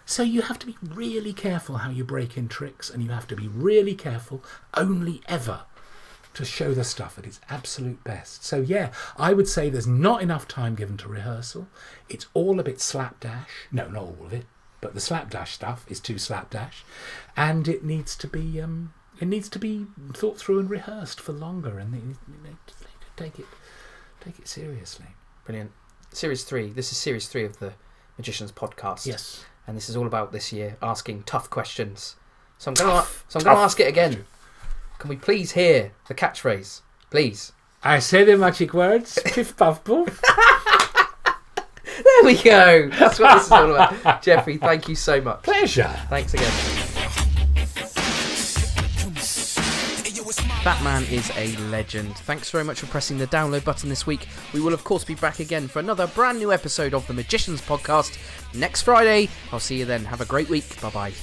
So you have to be really careful how you break in tricks, and you have to be really careful only ever to show the stuff at its absolute best. So yeah, I would say there's not enough time given to rehearsal. It's all a bit slapdash. No, not all of it, but the slapdash stuff is too slapdash, and it needs to be thought through and rehearsed for longer, and take it seriously. Brilliant. Series 3. This is Series 3 of the Magicians podcast. Yes, and this is all about this year asking tough questions. So I'm going to ask it again. Can we please hear the catchphrase? Please. I say the magic words. Piff, puff, poof. There we go. That's what this is all about. Geoffrey, thank you so much. Pleasure. Thanks again. That man is a legend. Thanks very much for pressing the download button this week. We will, of course, be back again for another brand new episode of the Magicians Podcast next Friday. I'll see you then. Have a great week. Bye-bye.